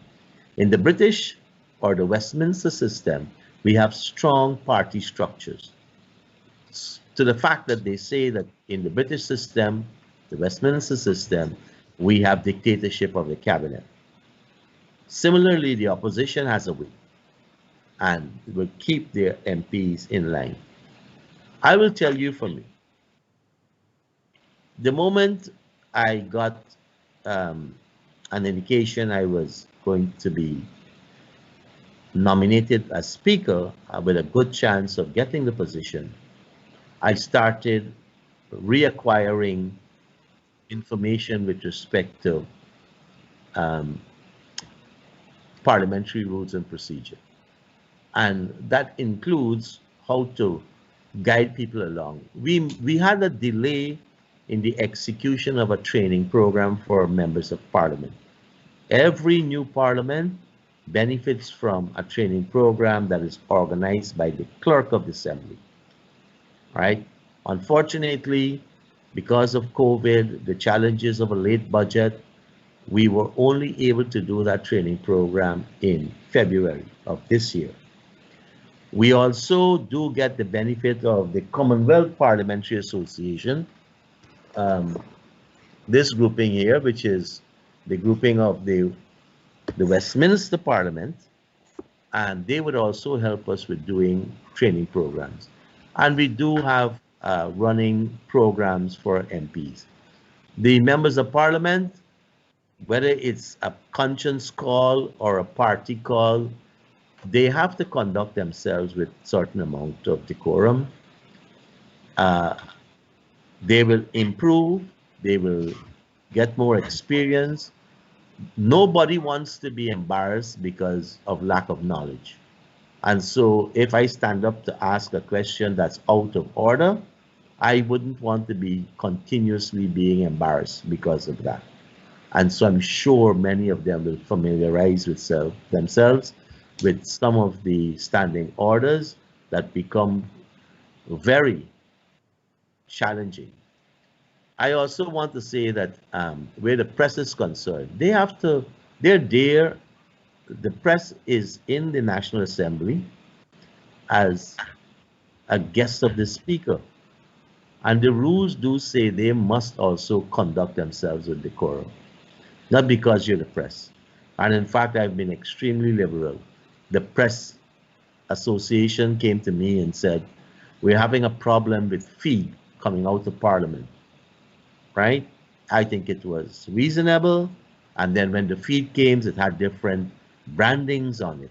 In the British or the Westminster system, we have strong party structures. To the fact that they say that in the British system, the Westminster system, we have dictatorship of the cabinet. Similarly, the opposition has a whip and will keep their MPs in line. I will tell you for me, the moment I got an indication I was going to be nominated as Speaker with a good chance of getting the position, I started reacquiring information with respect to parliamentary rules and procedure. And that includes how to guide people along. We had a delay in the execution of a training program for members of parliament. Every new parliament benefits from a training program that is organized by the Clerk of the Assembly, right? Unfortunately, because of COVID, the challenges of a late budget, we were only able to do that training program in February of this year. We also do get the benefit of the Commonwealth Parliamentary Association, this grouping here, which is the grouping of the Westminster Parliament, and they would also help us with doing training programs. And we do have running programs for MPs. The members of Parliament, whether it's a conscience call or a party call, they have to conduct themselves with certain amount of decorum. They will improve, they will get more experience. Nobody wants to be embarrassed because of lack of knowledge. And so if I stand up to ask a question that's out of order, I wouldn't want to be continuously being embarrassed because of that. And so I'm sure many of them will familiarize themselves with some of the standing orders that become very challenging. I also want to say that where the press is concerned, they're there. The press is in the National Assembly as a guest of the Speaker. And the rules do say they must also conduct themselves with decorum, not because you're the press. And in fact, I've been extremely liberal. The Press Association came to me and said, we're having a problem with feed coming out of Parliament, right? I think it was reasonable. And then when the feed came, it had different brandings on it.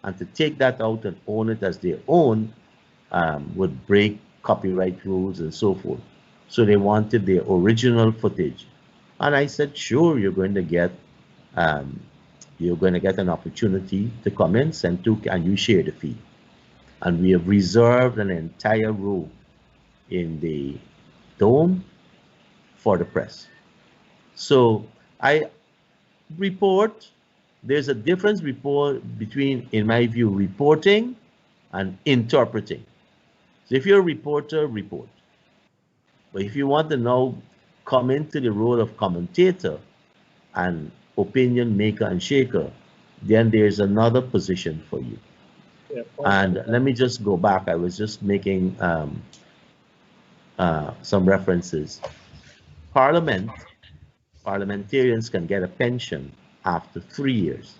And to take that out and own it as their own would break copyright rules and so forth. So they wanted the original footage. And I said, sure, you're going to get you're going to get an opportunity to come in, and you share the fee. And we have reserved an entire row in the dome for the press. So I report, there's a difference between, in my view, reporting and interpreting. So if you're a reporter, report. But if you want to now come into the role of commentator and opinion maker and shaker, then there's another position for you. Yeah, and let me just go back. I was just making some references. Parliamentarians can get a pension after 3 years.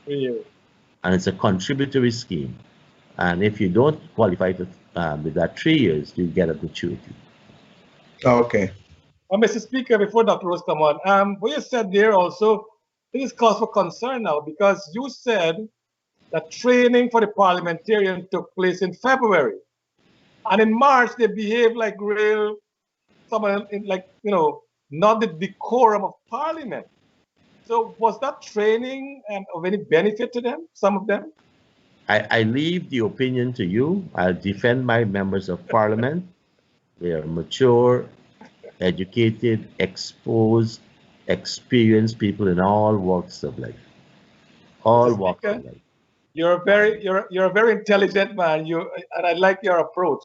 3 years. And it's a contributory scheme. And if you don't qualify to, with that 3 years, you get a gratuity. Okay. Mr. Speaker, before Dr. Rose come on, what you said there also, it is cause for concern now, because you said that training for the parliamentarian took place in February. And in March, they behaved like real, someone like, not the decorum of Parliament. So was that training of any benefit to them, some of them? I leave the opinion to you. I'll defend my members of Parliament. They are mature, educated, exposed, experienced people in all walks of life. All walks of life. You're a very intelligent man. And I like your approach.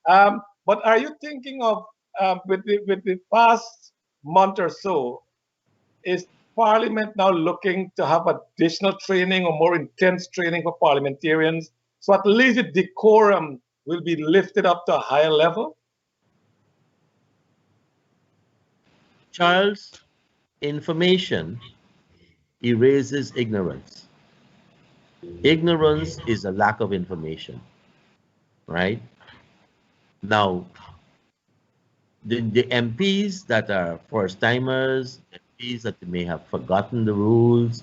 But are you thinking of with the past month or so, is Parliament now looking to have additional training or more intense training for parliamentarians, so at least the decorum will be lifted up to a higher level? Charles, information erases ignorance. Ignorance is a lack of information, right? Now, the MPs that are first-timers, MPs that may have forgotten the rules,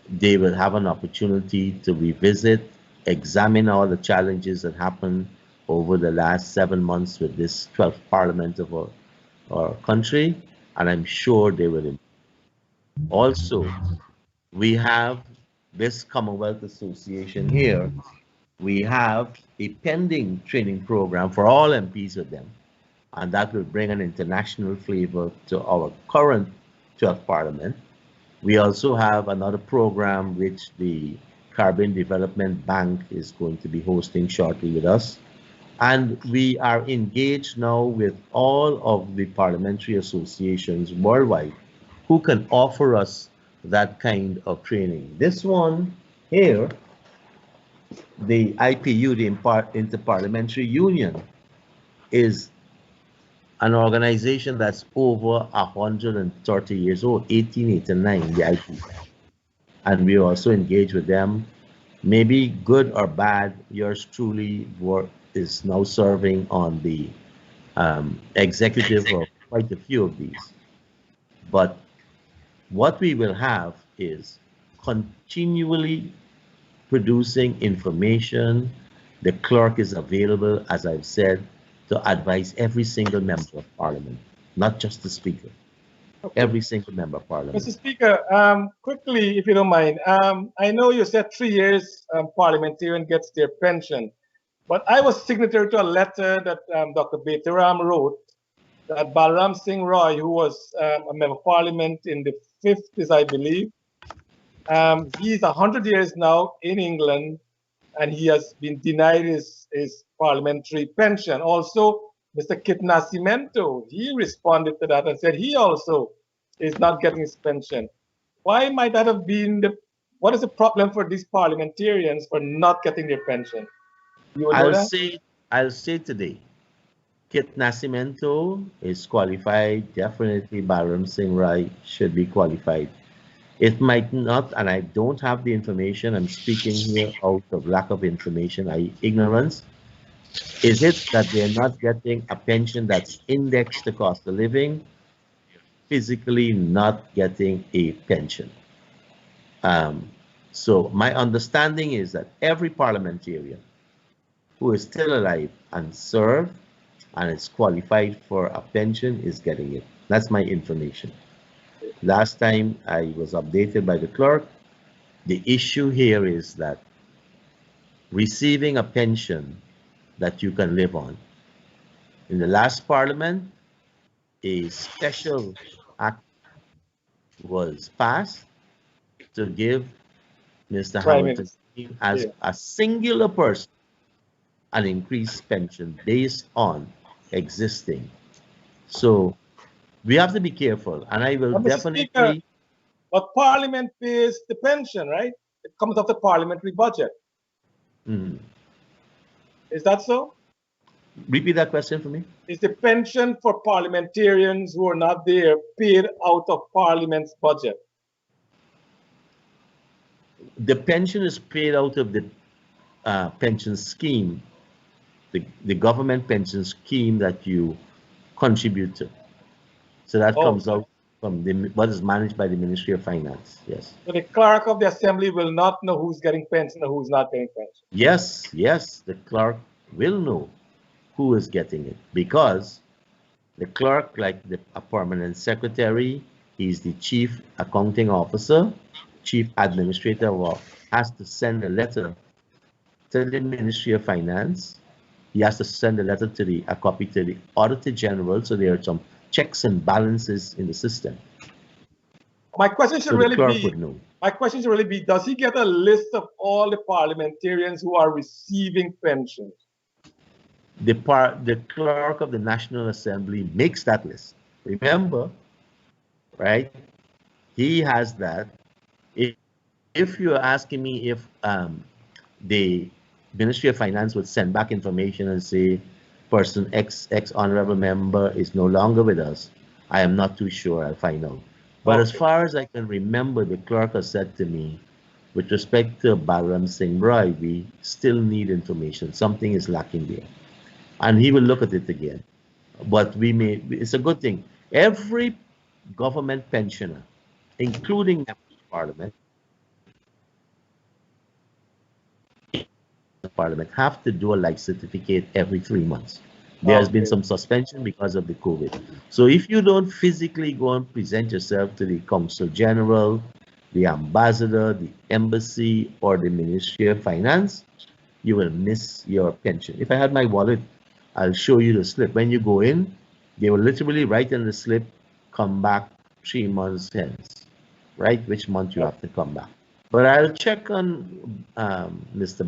they will have an opportunity to revisit, examine all the challenges that happened over the last 7 months with this 12th Parliament of our country, and I'm sure they will improve. Also, we have this Commonwealth Association here. We have a pending training program for all MPs with them, and that will bring an international flavor to our current 12th Parliament. We also have another program which the Caribbean Development Bank is going to be hosting shortly with us. And we are engaged now with all of the parliamentary associations worldwide who can offer us that kind of training. This one here, the IPU, the Interparliamentary Union, is an organization that's over 130 years old, 1889, the IPU. And we also engage with them. Maybe good or bad, yours truly is now serving on the executive of quite a few of these. But what we will have is continually producing information. The clerk is available, as I've said, to advise every single member of Parliament, not just the Speaker. Okay. Every single member of Parliament. Mr. Speaker, quickly, if you don't mind, I know you said 3 years parliamentarian gets their pension, but I was signatory to a letter that Dr. Decorum wrote that Balram Singh Roy, who was a member of Parliament in the 50s, I believe, he's 100 years now in England, and he has been denied his parliamentary pension. Also, Mr. Kit Nascimento, he responded to that and said he also is not getting his pension. Why might that have been what is the problem for these parliamentarians for not getting their pension? I'll say today, Kit Nascimento is qualified. Definitely Balram Singh Roy should be qualified. It might not, and I don't have the information. I'm speaking here out of lack of information, ignorance. Is it that they're not getting a pension that's indexed to cost of living? Physically not getting a pension. So my understanding is that every parliamentarian who is still alive and served and is qualified for a pension is getting it. That's my information. Last time I was updated by the clerk, The issue here is that receiving a pension that you can live on. In the last parliament, a special act was passed to give Mr. Hamilton as a singular person an increased pension based on existing. So we have to be careful, and I will definitely. Speaker, but Parliament pays the pension, right? It comes off the parliamentary budget. Mm. Is that so? Repeat that question for me. Is the pension for parliamentarians who are not there paid out of Parliament's budget? The pension is paid out of the pension scheme, the government pension scheme that you contribute to. So that comes out from what is managed by the Ministry of Finance. Yes. So the clerk of the assembly will not know who's getting pension or who's not getting pension. Yes, yes, the clerk will know who is getting it, because the clerk, like a permanent secretary, he's the chief accounting officer, chief administrator, has to send a letter to the Ministry of Finance. He has to send a copy to the Auditor General, so there are some checks and balances in the system. My question should really be, does he get a list of all the parliamentarians who are receiving pensions? The clerk of the National Assembly makes that list. Remember, right? He has that. If you're asking me if the Ministry of Finance would send back information and say, person X honorable member is no longer with us, I am not too sure. I'll find out. But as far as I can remember, the clerk has said to me, with respect to Balram Singh Roy, we still need information. Something is lacking there. And he will look at it again. But it's a good thing. Every government pensioner, including members of Parliament, have to do a life certificate every 3 months. There has been some suspension because of the COVID. So if you don't physically go and present yourself to the Consul General, the Ambassador, the Embassy, or the Ministry of Finance, you will miss your pension. If I had my wallet, I'll show you the slip. When you go in, they will literally write in the slip, come back 3 months hence, right? Which month you have to come back. But I'll check on Mr.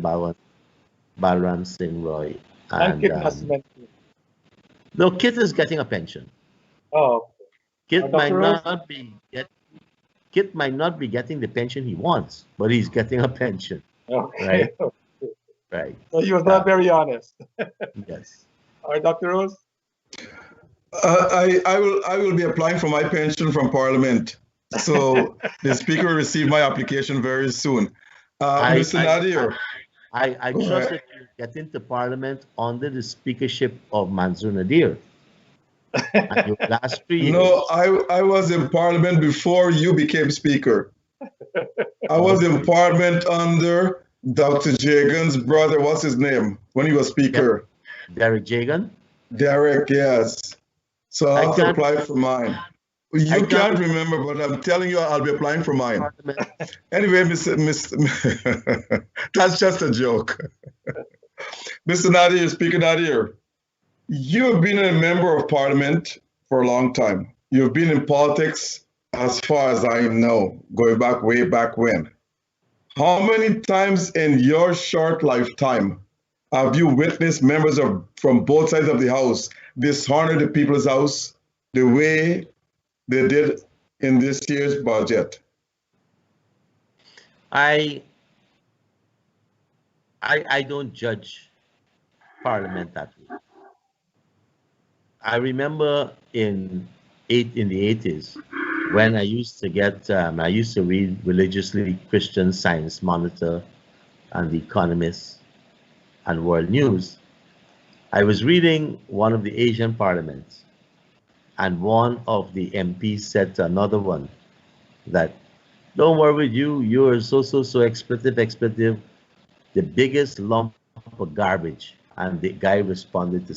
Balram Singh Roy. And no, Kit is getting a pension. Oh, Kit might not be getting the pension he wants, but he's getting a pension. Okay. Right. Right. So he was not very honest. Yes. All right, Dr. Rose. I will be applying for my pension from Parliament. So the Speaker will receive my application very soon. Mr. Nadir. I trust that you get into Parliament under the speakership of Manzoor Nadir. And your last 3 years. No, I was in Parliament before you became Speaker. I was in Parliament under Dr. Jagan's brother. What's his name when he was Speaker? Derek Jagan? Derek, yes. So I have to apply for mine. You can't remember, but I'm telling you, I'll be applying for mine. Anyway, Mr. That's just a joke. Mr. Nadir, Speaker Nadir, you've been a member of Parliament for a long time. You've been in politics as far as I know, going back way back when. How many times in your short lifetime have you witnessed members from both sides of the House dishonor the people's house the way they did in this year's budget? I don't judge Parliament that way. I remember in the 80s when I used to read religiously Christian Science Monitor and The Economist and World News. I was reading one of the Asian parliaments, and one of the MPs said to another one that, don't worry with you, you're so expletive, the biggest lump of garbage. And the guy responded to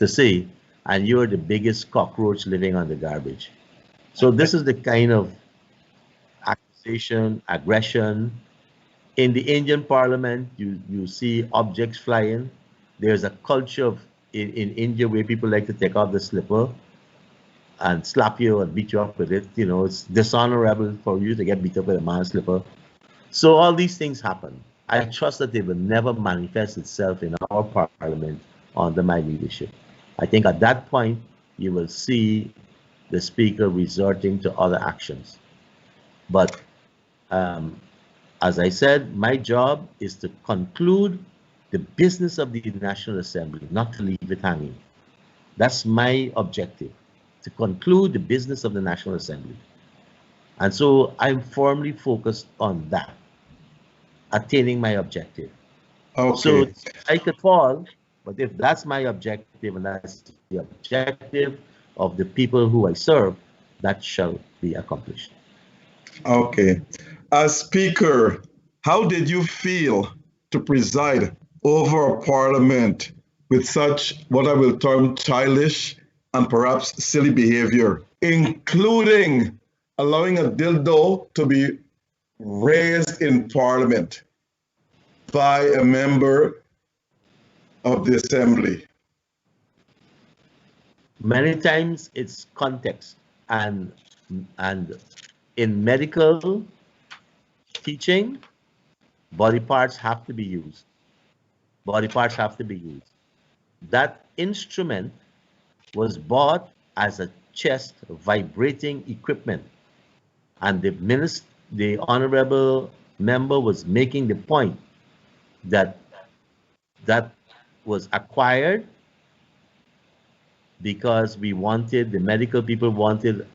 say, and you're the biggest cockroach living on the garbage. So this is the kind of devastation, aggression. In the Indian parliament, you see objects flying. There's a culture in India where people like to take off the slipper and slap you and beat you up with it. You know, it's dishonorable for you to get beat up with a man's slipper. So all these things happen. I trust that they will never manifest itself in our parliament under my leadership. I think at that point, you will see the speaker resorting to other actions. But as I said, my job is to conclude the business of the National Assembly, not to leave it hanging. That's my objective, to conclude the business of the National Assembly. And so I'm firmly focused on that, attaining my objective. Okay. So I could fall, but if that's my objective and that's the objective of the people who I serve, that shall be accomplished. Okay. As Speaker, how did you feel to preside over a parliament with such, what I will term, childish and perhaps silly behavior, including allowing a dildo to be raised in parliament by a member of the assembly? Many times it's context, and in medical teaching, body parts have to be used. Body parts have to be used. That instrument was bought as a chest vibrating equipment, and the honorable member was making the point that that was acquired because the medical people wanted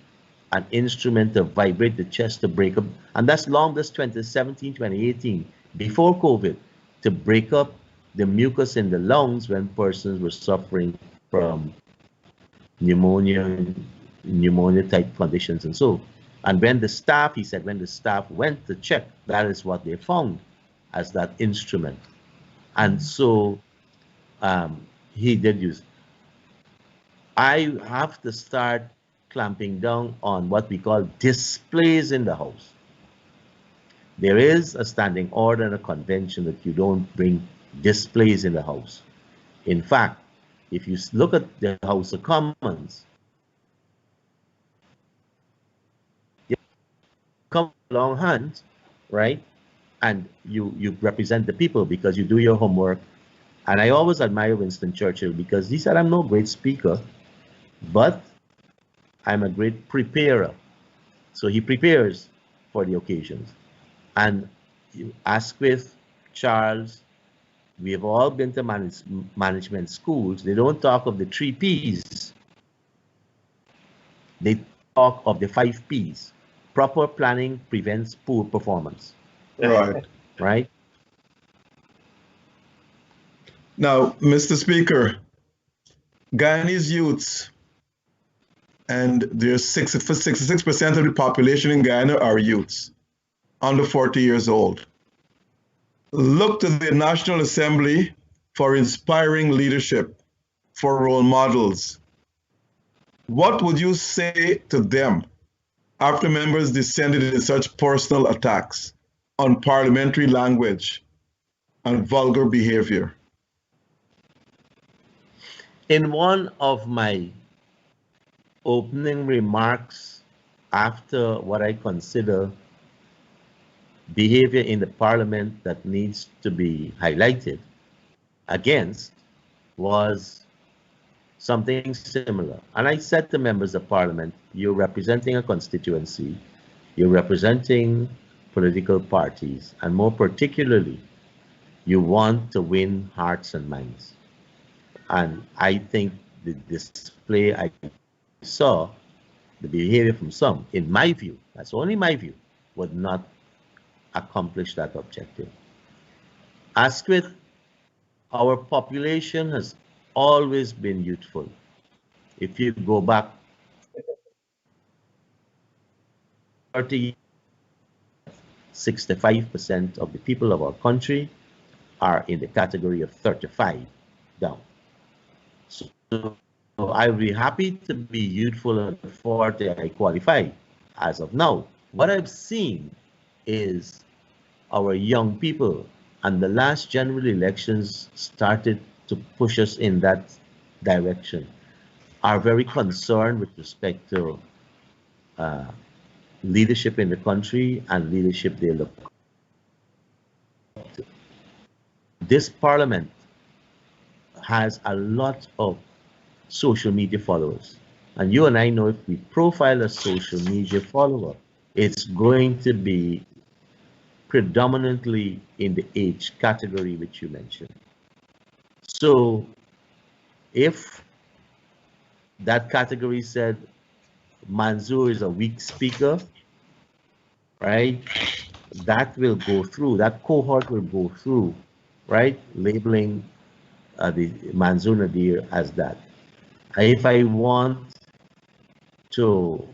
an instrument to vibrate the chest to break up, and that's long as 2017, 2018, before COVID, to break up the mucus in the lungs when persons were suffering from pneumonia type conditions and so. And when the staff, he said, when the staff went to check, that is what they found as that instrument. And so he did use. I have to start clamping down on what we call displays in the house. There is a standing order and a convention that you don't bring displays in the house. In fact, if you look at the House of Commons, you come along hands, right? And you represent the people because you do your homework. And I always admire Winston Churchill because he said, I'm no great speaker, but I'm a great preparer. So he prepares for the occasions. And Asquith, Charles, we have all been to management schools. They don't talk of the 3 Ps. They talk of the 5 Ps. Proper planning prevents poor performance. Right. Right? Now, Mr. Speaker, Guyanese youths, and there's 66% of the population in Guyana are youths, under 40 years old. Look to the National Assembly for inspiring leadership, for role models. What would you say to them after members descended in such personal attacks on parliamentary language and vulgar behavior? In one of my opening remarks after what I consider behavior in the parliament that needs to be highlighted against was something similar. And I said to members of parliament, you're representing a constituency, you're representing political parties, and more particularly, you want to win hearts and minds. And I think the display I saw, the behavior from some, in my view, that's only my view, would not accomplish that objective. Asquith, our population has always been youthful. If you go back 30 years, 65% of the people of our country are in the category of 35 down. So I would be happy to be youthful at 40, I qualify as of now. What I've seen is our young people. And the last general elections started to push us in that direction, are very concerned with respect to leadership in the country and leadership they look. This parliament has a lot of social media followers. And you and I know if we profile a social media follower, it's going to be predominantly in the age category which you mentioned. So if that category said Manzoor is a weak speaker, right, that will go through, that cohort will go through, right, labeling the Manzoor Nadir as that. If I want to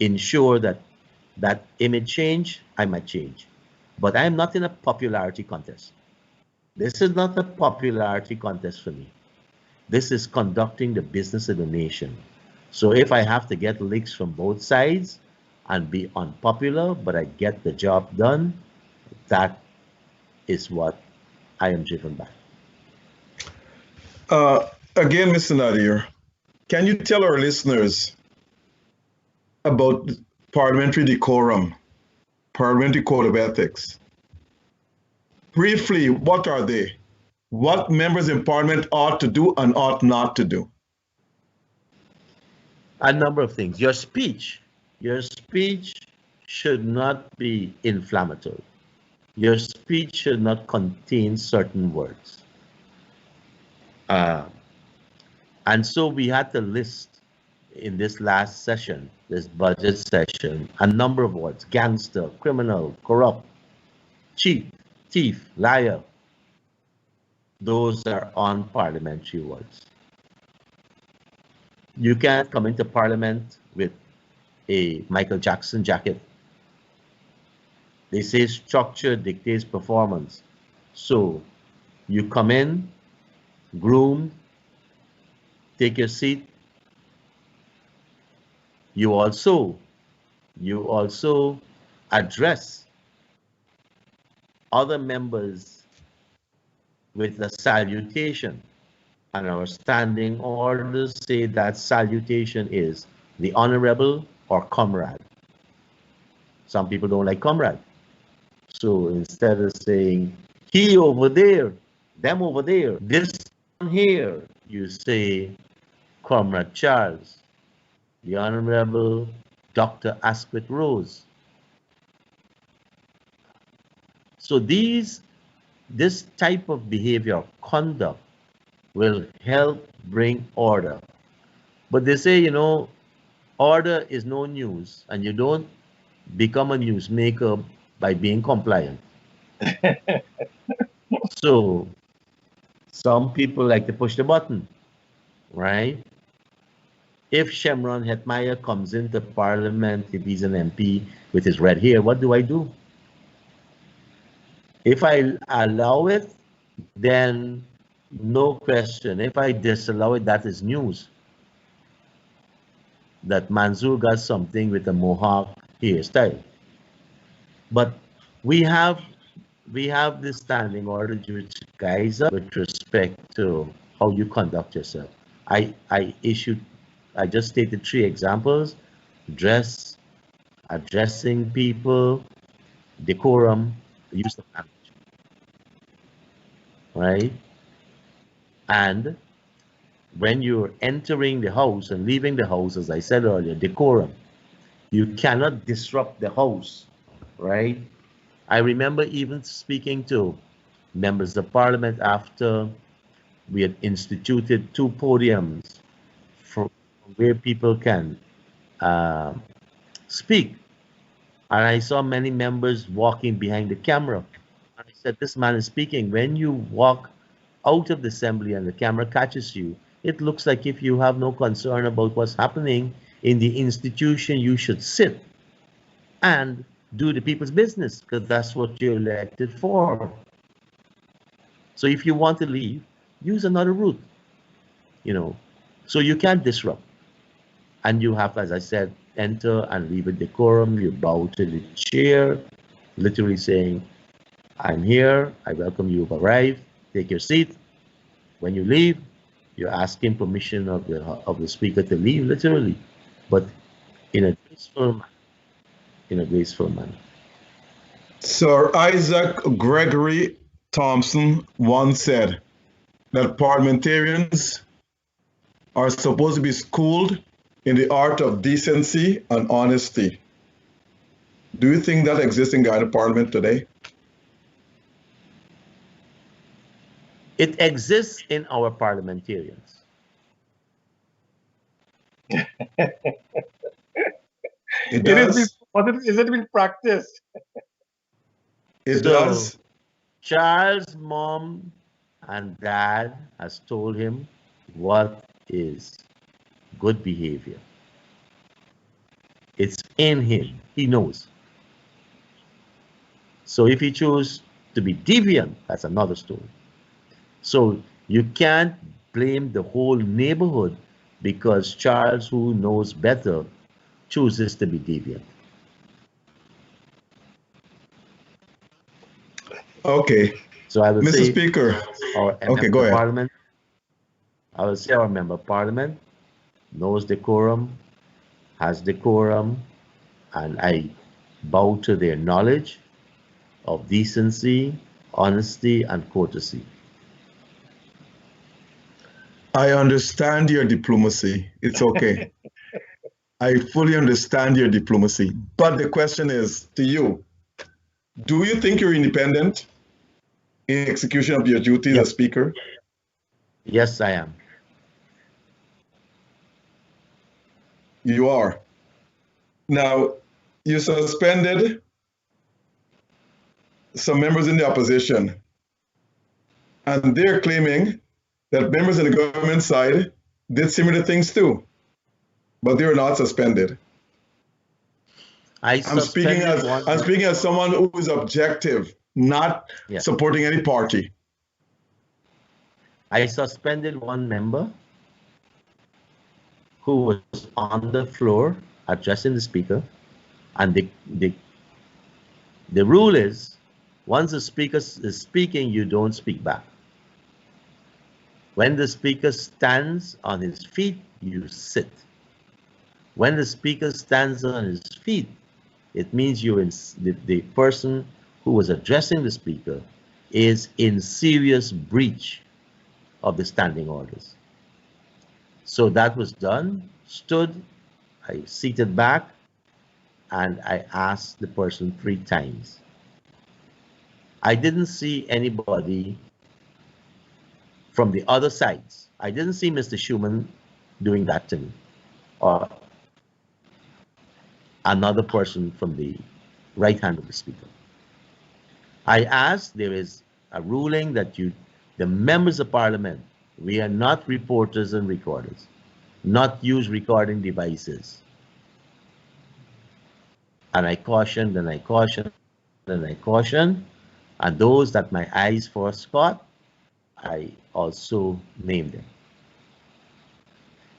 ensure that that image change, I might change. But I'm not in a popularity contest. This is not a popularity contest for me. This is conducting the business of the nation. So if I have to get licks from both sides and be unpopular, but I get the job done, that is what I am driven by. Again, Mr. Nadir, can you tell our listeners about parliamentary decorum, parliamentary code of ethics? Briefly, what are they? What members in parliament ought to do and ought not to do? A number of things. Your speech should not be inflammatory. Your speech should not contain certain words. And so we had to list in this last session, this budget session, a number of words: gangster, criminal, corrupt, cheat, thief, liar. Those are unparliamentary words. You can't come into parliament with a Michael Jackson jacket. They say structure dictates performance. So you come in, groomed, take your seat. You also address other members with a salutation. And our standing orders say that salutation is the honorable or comrade. Some people don't like comrade. So instead of saying he over there, them over there, this one here, you say Comrade Charles, the Honorable Dr. Asquith Rose. So this type of behavior, conduct, will help bring order. But they say, order is no news, and you don't become a newsmaker by being compliant. So some people like to push the button, right? If Shemron Hetmeyer comes into parliament, if he's an MP with his red hair, what do? If I allow it, then no question. If I disallow it, that is news. That Manzoor got something with a mohawk hairstyle. But we have this standing order which guides us with respect to how you conduct yourself. I just stated 3 examples: dress, addressing people, decorum, use of language. Right? And when you're entering the house and leaving the house, as I said earlier, decorum. You cannot disrupt the house, right? I remember even speaking to members of parliament after we had instituted 2 podiums for where people can speak. And I saw many members walking behind the camera. And I said, this man is speaking. When you walk out of the assembly and the camera catches you, it looks like if you have no concern about what's happening in the institution, you should sit and do the people's business, because that's what you're elected for. So if you want to leave, use another route, So you can't disrupt. And you have, as I said, enter and leave with decorum. You bow to the chair. literally saying, I'm here, I welcome you, arrive, take your seat. When you leave, you're asking permission of the speaker to leave, literally, but in a graceful manner. Sir Isaac Gregory Thompson once said that parliamentarians are supposed to be schooled in the art of decency and honesty. Do you think that exists in Guyana Parliament today? It exists in our parliamentarians. It does. Is it been practiced? It does. Charles' mom and dad has told him what is good behavior. It's in him. He knows. So if he chooses to be deviant, that's another story. So you can't blame the whole neighborhood because Charles, who knows better, chooses to be deviant. Okay. So I will Mr. say, Speaker. Okay, go ahead. Parliament, I will say our member of parliament knows decorum, has decorum, and I bow to their knowledge of decency, honesty, and courtesy. I understand your diplomacy. It's okay. I fully understand your diplomacy. But the question is to you, do you think you're independent in execution of your duties as Speaker? Yes, I am. You are. Now, you suspended some members in the opposition, and they're claiming that members in the government side did similar things too, but they were not suspended. I'm speaking as someone who is objective, not supporting any party. I suspended one member who was on the floor addressing the speaker, and the rule is, once the speaker is speaking, you don't speak back. When the speaker stands on his feet, you sit. When the speaker stands on his feet, it means the person who was addressing the speaker is in serious breach of the standing orders. So that was done, stood, I seated back, and I asked the person 3 times. I didn't see anybody from the other sides. I didn't see Mr. Schumann doing that to me, or another person from the right hand of the speaker. I asked, there is a ruling that the members of parliament, we are not reporters and recorders, not use recording devices. And I cautioned, and I cautioned, and I cautioned, and those that my eyes first caught, I also named them.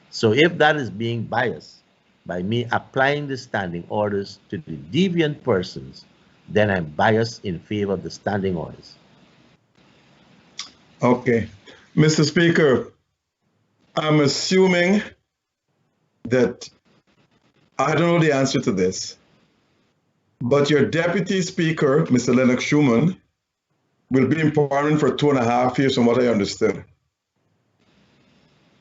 So if that is being biased by me applying the standing orders to the deviant persons, then I'm biased in favor of the standing orders. Okay. Mr. Speaker, I'm assuming that I don't know the answer to this, but your Deputy Speaker, Mr. Lennox Schumann, will be in Parliament for 2.5 years from what I understood.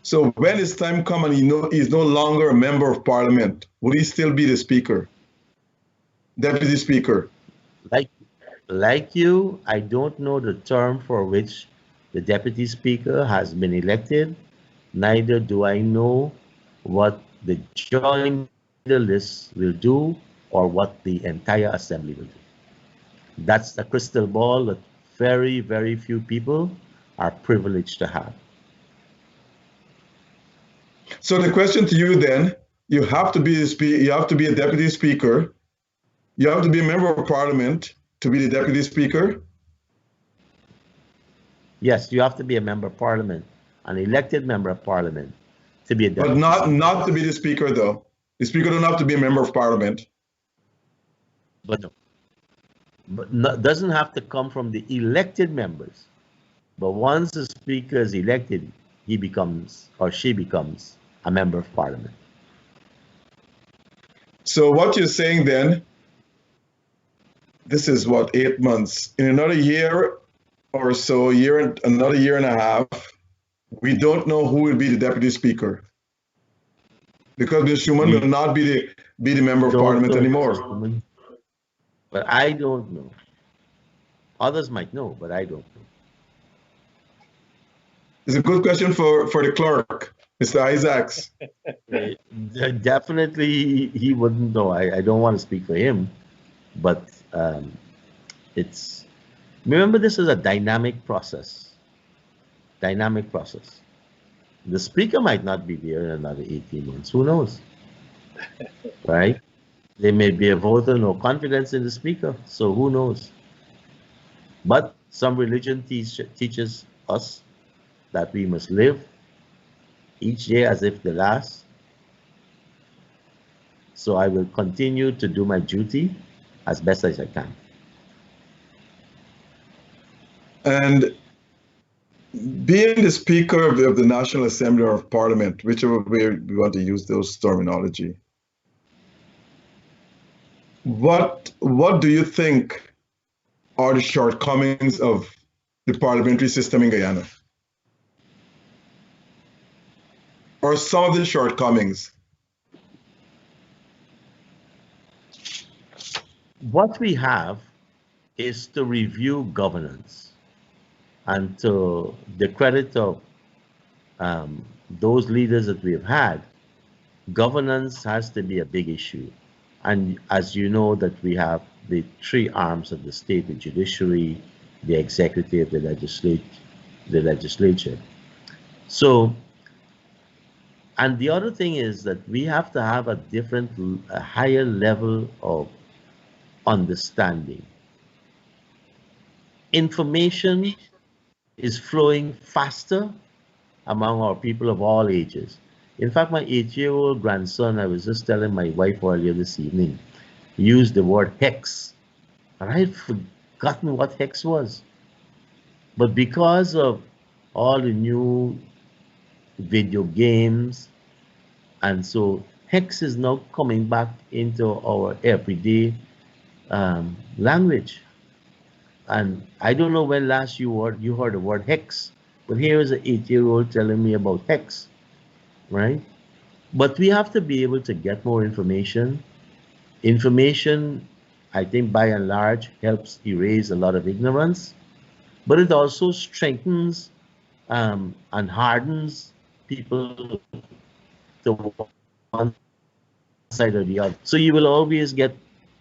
So when his time comes and he's no longer a member of Parliament, will he still be the Speaker? Deputy Speaker? Like you, I don't know the term for which the Deputy Speaker has been elected, neither do I know what the joint list will do or what the entire assembly will do. That's a crystal ball that very, very few people are privileged to have. So the question to you then, you have to be a Deputy Speaker, you have to be a member of Parliament to be the Deputy Speaker? Yes, you have to be a member of Parliament, an elected member of Parliament, to be a deputy. But not to be the Speaker, though. The Speaker don't have to be a member of Parliament. But no. but doesn't have to come from the elected members. But once the speaker is elected, he becomes or she becomes a member of parliament. So what you're saying then, this is what, 8 months. In another year or so, another year and a half, we don't know who will be the deputy speaker. Because Mr. Schumann will not be the member of parliament anymore. But I don't know. Others might know, but I don't know. It's a good question for the clerk, Mr. Isaacs. Definitely, he wouldn't know. I don't want to speak for him, but remember, this is a dynamic process. Dynamic process. The speaker might not be there in another 18 months. Who knows? Right? There may be a vote of no confidence in the speaker, so who knows? But some religion teaches us that we must live each day as if the last. So I will continue to do my duty as best as I can. And being the Speaker of the National Assembly or of Parliament, whichever way we want to use those terminology, what do you think are the shortcomings of the parliamentary system in Guyana? Or some of the shortcomings? What we have is to review governance. And to the credit of those leaders that we have had, governance has to be a big issue. And as you know, that we have the three arms of the state: the judiciary, the executive, the legislature. So, and the other thing is that we have to have a higher level of understanding. Information is flowing faster among our people of all ages. In fact, my 8-year-old grandson, I was just telling my wife earlier this evening, used the word hex. And I had forgotten what hex was. But because of all the new video games, and so hex is now coming back into our everyday language. And I don't know when last you heard the word hex, but here is an 8-year-old telling me about hex, right? But we have to be able to get more information. Information, I think, by and large, helps erase a lot of ignorance, but it also strengthens and hardens people to one side or the other. So you will always get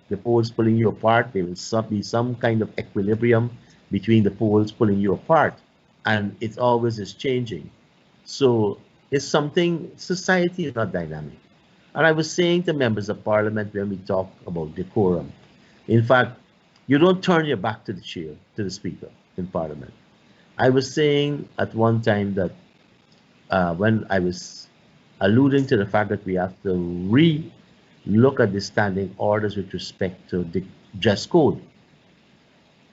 the poles pulling you apart. There will be some kind of equilibrium between the poles pulling you apart, and it always is changing. So it's something, society is not dynamic. And I was saying to members of parliament when we talk about decorum, in fact, you don't turn your back to the chair, to the speaker in parliament. I was saying at one time that when I was alluding to the fact that we have to look at the standing orders with respect to the dress code.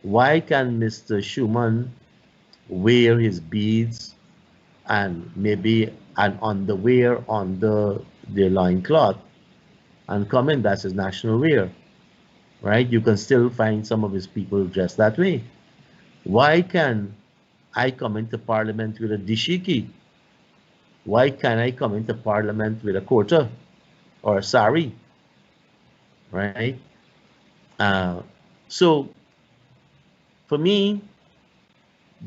Why can Mr. Schumann wear his beads and maybe an underwear under the loincloth and come in? That's his national wear, right? You can still find some of his people dressed that way. Why can I come into parliament with a dashiki? Why can't I come into parliament with a kurta or a sari, right? So for me,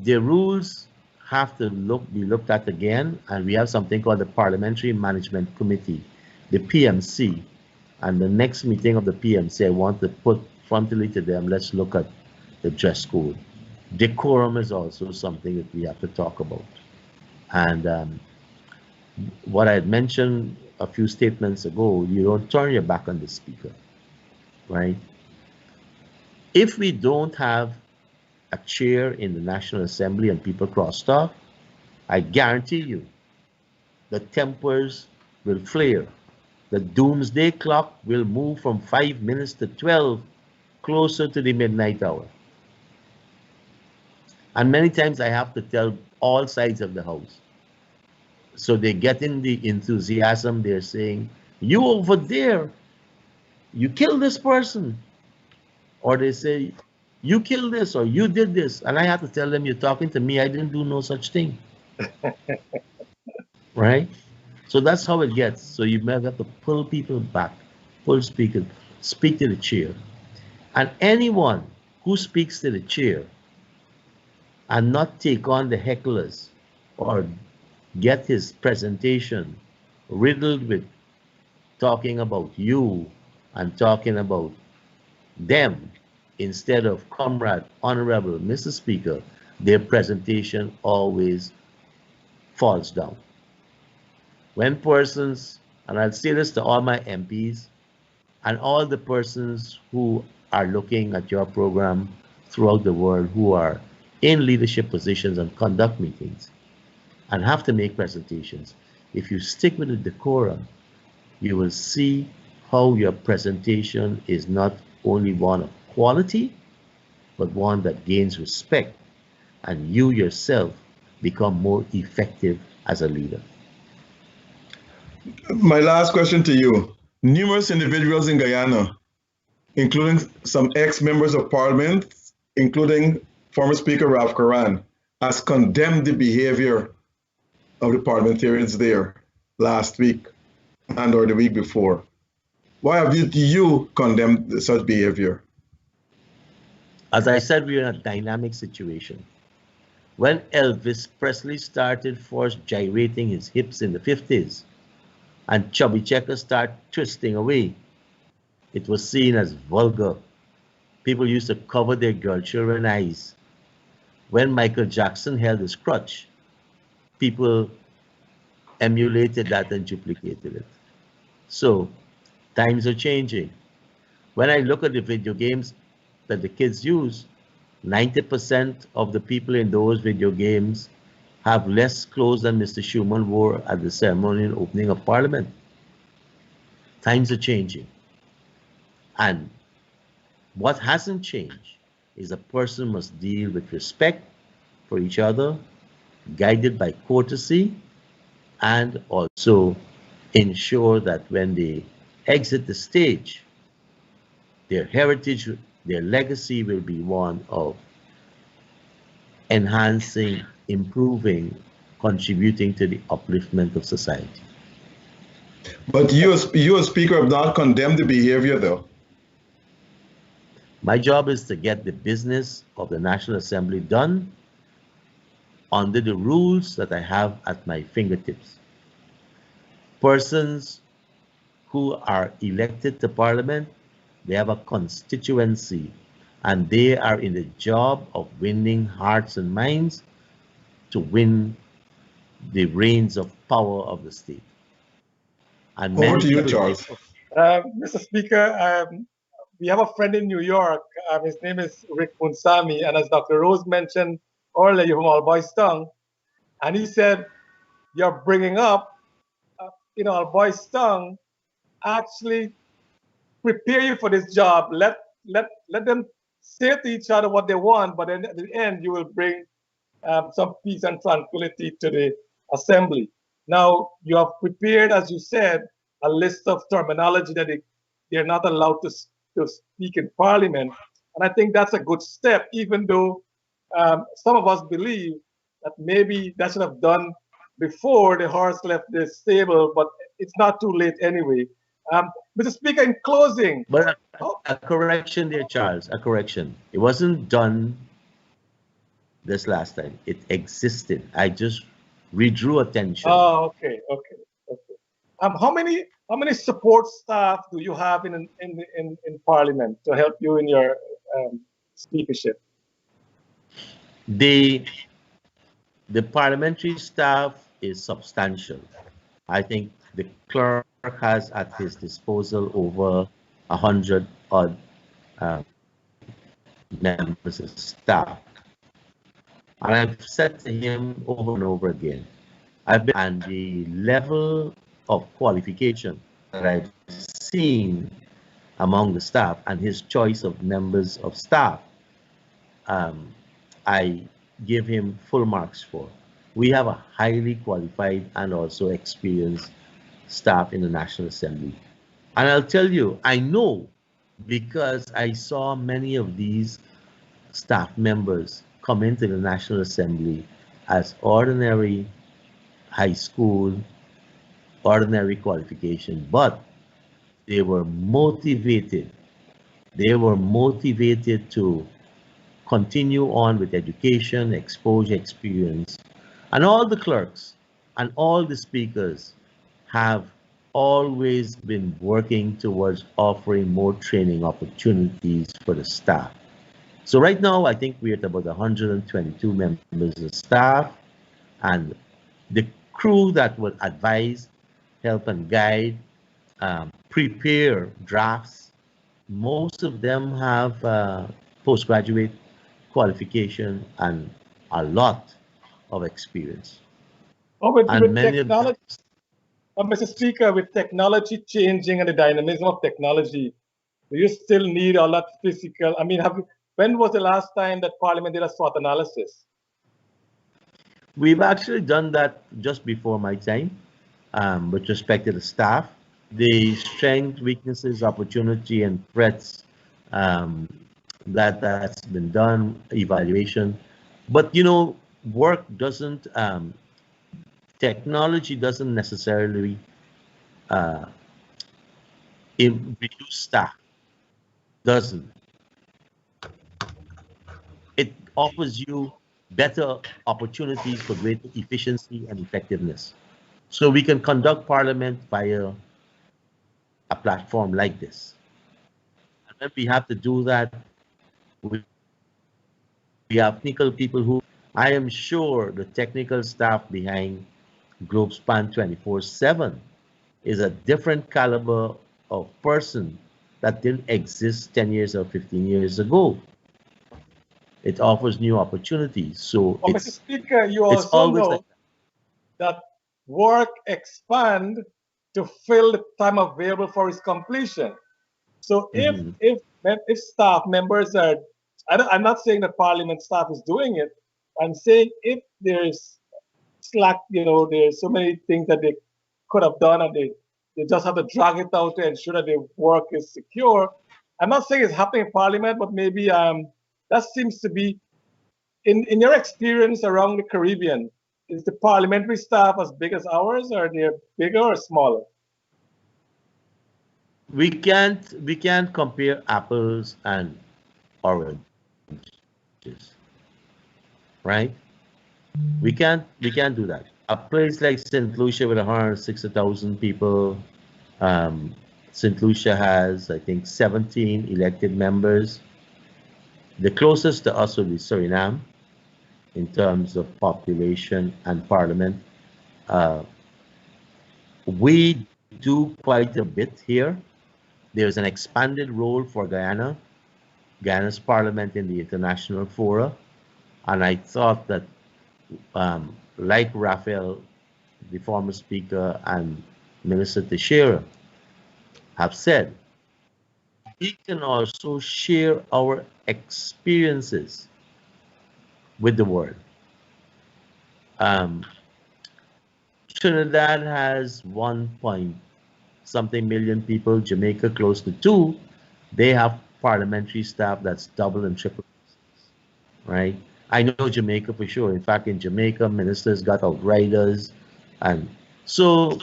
the rules have to be looked at again, and we have something called the Parliamentary Management Committee, the PMC. And the next meeting of the PMC, I want to put frontally to them, let's look at the dress code. Decorum is also something that we have to talk about. And what I had mentioned a few statements ago, you don't turn your back on the speaker, right? If we don't have a chair in the National Assembly and people crossed off, I guarantee you the tempers will flare. The doomsday clock will move from 5 minutes to 12, closer to the midnight hour. And many times I have to tell all sides of the house. So they get in the enthusiasm, they're saying, you over there, you killed this person. Or they say, you killed this or you did this. And I have to tell them, you're talking to me, I didn't do no such thing. Right? So that's how it gets. So you may have to pull people back, pull speakers, speak to the chair. And anyone who speaks to the chair and not take on the hecklers or get his presentation riddled with talking about you and talking about them instead of comrade, honorable Mr. Speaker, their presentation always falls down. When persons, and I'll say this to all my MPs and all the persons who are looking at your program throughout the world who are in leadership positions and conduct meetings and have to make presentations, if you stick with the decorum, you will see how your presentation is not only one of quality, but one that gains respect, and you yourself become more effective as a leader. My last question to you. Numerous individuals in Guyana, including some ex-members of parliament, including former Speaker Ralph Karan, has condemned the behavior of the parliamentarians there last week and or the week before. Why have you condemned such behavior? As I said, we're in a dynamic situation. When Elvis Presley started first gyrating his hips in the 50s and Chubby Checker started twisting away, it was seen as vulgar. People used to cover their girl children's eyes. When Michael Jackson held his crutch, people emulated that and duplicated it. So times are changing. When I look at the video games that the kids use, 90% of the people in those video games have less clothes than Mr. Schuman wore at the ceremony and opening of Parliament. Times are changing. And what hasn't changed is a person must deal with respect for each other, guided by courtesy, and also ensure that when they exit the stage, their heritage, their legacy will be one of enhancing, improving, contributing to the upliftment of society. But you as Speaker have not condemned the behavior though. My job is to get the business of the National Assembly done under the rules that I have at my fingertips. Persons who are elected to Parliament, they have a constituency and they are in the job of winning hearts and minds to win the reins of power of the state. And over to you, Charles. Mr. Speaker, we have a friend in New York. His name is Rick Munsami, and as Dr. Rose mentioned earlier, you're from All Boys Tongue, and he said you're bringing up, All Boys Tongue actually prepare you for this job. Let them say to each other what they want, but then at the end you will bring some peace and tranquility to the assembly. Now you have prepared, as you said, a list of terminology that they're not allowed to speak in Parliament, and I think that's a good step. Even though some of us believe that maybe that should have done before the horse left the stable, but it's not too late anyway. Mr. Speaker, in closing. But a correction there, Charles, a correction. It wasn't done this last time. It existed. I just redrew attention. Oh, okay. How many support staff do you have in Parliament to help you in your speakership? The parliamentary staff is substantial. I think the clerk has at his disposal over 100 odd members of staff. And I've said to him over and over again, and the level of qualification that I've seen among the staff and his choice of members of staff, I give him full marks for. We have a highly qualified and also experienced staff in the National Assembly. And I'll tell you, I know because I saw many of these staff members come into the National Assembly as ordinary high school, ordinary qualification, but they were motivated. They were motivated to continue on with education, exposure, experience. And all the clerks and all the speakers have always been working towards offering more training opportunities for the staff. So right now, I think we're at about 122 members of staff, and the crew that will advise, help and guide, prepare drafts. Most of them have postgraduate qualification and a lot of experience. With many technology, Mr. Speaker, with technology changing and the dynamism of technology, do you still need all that physical? I mean, when was the last time that Parliament did a SWOT analysis? We've actually done that just before my time, with respect to the staff, the strengths, weaknesses, opportunity, and threats that's been done, evaluation. But you know, work doesn't, technology doesn't necessarily reduce staff. Doesn't. It offers you better opportunities for greater efficiency and effectiveness. So we can conduct Parliament via a platform like this. And when we have to do that, we have technical people who, I am sure the technical staff behind Globespan 24x7 is a different caliber of person that didn't exist 10 years or 15 years ago. It offers new opportunities. So Mr. Speaker, you also know like that work expand to fill the time available for its completion. So if staff members are, I'm not saying that Parliament staff is doing it. I'm saying if there's slack, you know, there's so many things that they could have done and they just have to drag it out to ensure that the work is secure. I'm not saying it's happening in Parliament, but maybe that seems to be, in your experience around the Caribbean, is the parliamentary staff as big as ours, or they're bigger or smaller? We can't compare apples and oranges, right? We can't do that. A place like St. Lucia with 160,000 people, St. Lucia has, I think, 17 elected members. The closest to us would be Suriname in terms of population and parliament. We do quite a bit here. There's an expanded role for Guyana, Guyana's parliament in the international fora. And I thought that, like Raphael, the former speaker, and Minister Teixeira have said, we can also share our experiences with the world. Trinidad has 1-point-something million people, Jamaica close to 2. They have parliamentary staff that's double and triple, right? I know Jamaica for sure. In fact, in Jamaica, ministers got outriders, and so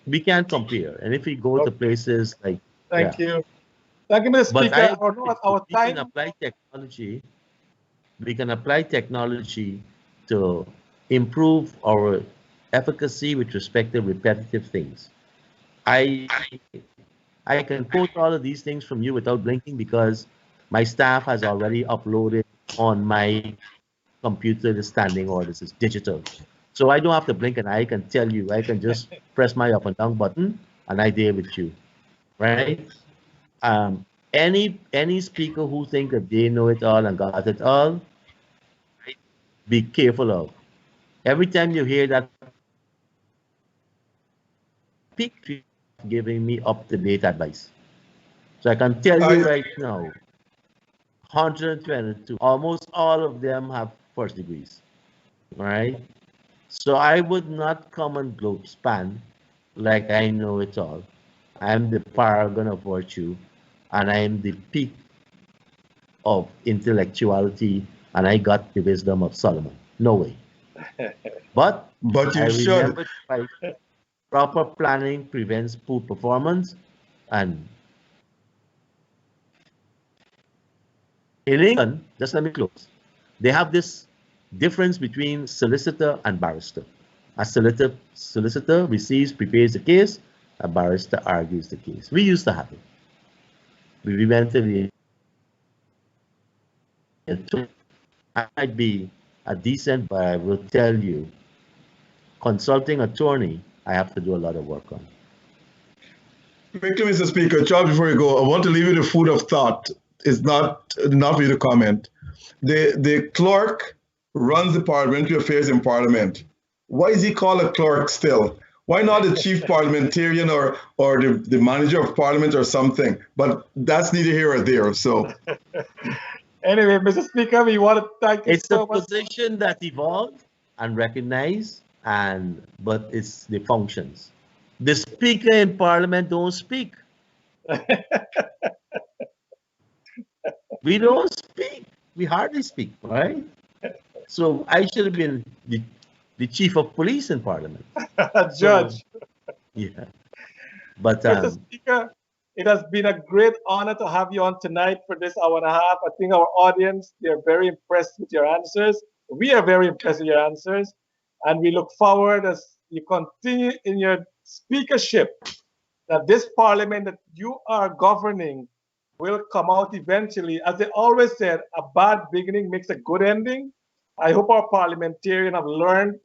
we can't compare. And if we go to places like, thank you, Mr. Speaker. Our we can apply technology. We can apply technology to improve our efficacy with respect to repetitive things. I can quote all of these things from you without blinking because my staff has already uploaded on my computer the standing orders. It's digital. So I don't have to blink and I can tell you, I can just press my up and down button and I deal with you, right? Any speaker who think that they know it all and got it all, be careful of. Every time you hear that, speak giving me up-to-date advice. So I can tell you right now, 122, almost all of them have first degrees, right? So I would not come on Globespan like I know it all. I am the paragon of virtue, and I am the peak of intellectuality, and I got the wisdom of Solomon. No way. But you I should. remember proper planning prevents poor performance, and in England, just let me close. They have this difference between solicitor and barrister. A solicitor receives, prepares the case, a barrister argues the case. We used to have it. We went to the I might be a decent, but I will tell you, consulting attorney, I have to do a lot of work on. Quickly, Mr. Speaker, Charles, before you go, I want to leave you the food of thought. It's not for you to comment. The clerk runs the parliamentary affairs in Parliament. Why is he called a clerk still? Why not the chief parliamentarian or the manager of Parliament or something? But that's neither here or there. So anyway, Mr. Speaker, we want to thank you so much. It's a position that evolved and recognized, but it's the functions. The speaker in Parliament don't speak. We don't speak. We hardly speak, right? So I should have been the chief of police in Parliament. Judge. So, yeah. But Mr. Speaker, it has been a great honor to have you on tonight for this hour and a half. I think our audience, they're very impressed with your answers. We are very impressed with your answers. And we look forward as you continue in your speakership that this parliament that you are governing will come out eventually. As they always said, a bad beginning makes a good ending. I hope our parliamentarians have learned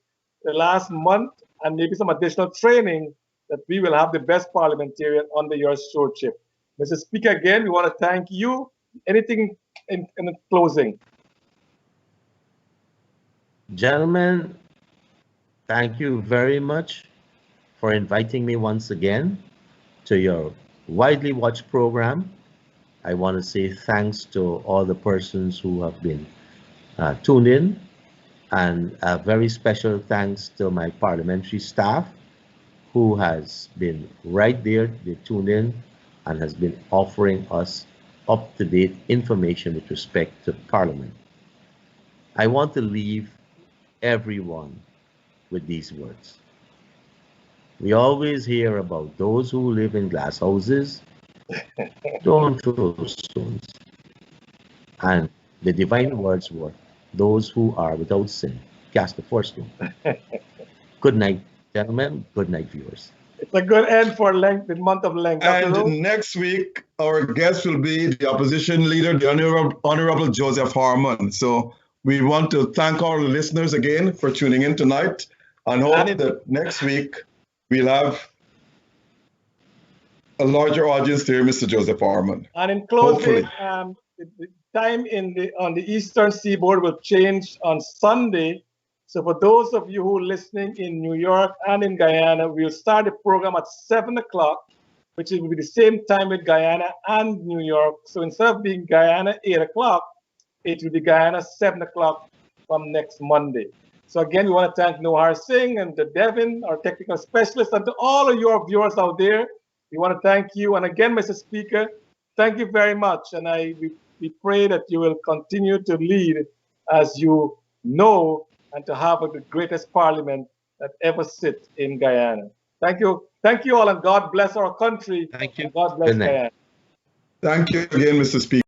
the last month and maybe some additional training that we will have the best parliamentarian under your stewardship. Mr. Speaker, again, we want to thank you. Anything in closing? Gentlemen, thank you very much for inviting me once again to your widely watched program. I want to say thanks to all the persons who have been tuned in, and a very special thanks to my parliamentary staff who has been right there, they tuned in and has been offering us up-to-date information with respect to Parliament. I want to leave everyone with these words. We always hear about those who live in glass houses. Don't throw stones. And the divine words were, those who are without sin, cast the first stone. Good night, gentlemen. Good night, viewers. It's a good end for the month of Lent. And next week, our guest will be the opposition leader, the Honorable Joseph Harmon. So we want to thank all the listeners again for tuning in tonight, and hope that next week we'll have a larger audience to hear Mr. Joseph Harmon. And in closing, the time on the Eastern Seaboard will change on Sunday. So for those of you who are listening in New York and in Guyana, we'll start the program at 7 o'clock, which will be the same time with Guyana and New York. So instead of being Guyana 8 o'clock, it will be Guyana 7 o'clock from next Monday. So again, we want to thank Nohar Singh and to Devin, our technical specialist, and to all of your viewers out there. We want to thank you. And again, Mr. Speaker, thank you very much. And we pray that you will continue to lead as you know, and to have the greatest parliament that ever sits in Guyana. Thank you. Thank you all, and God bless our country. Thank you. God bless Guyana. Thank you again, Mr. Speaker.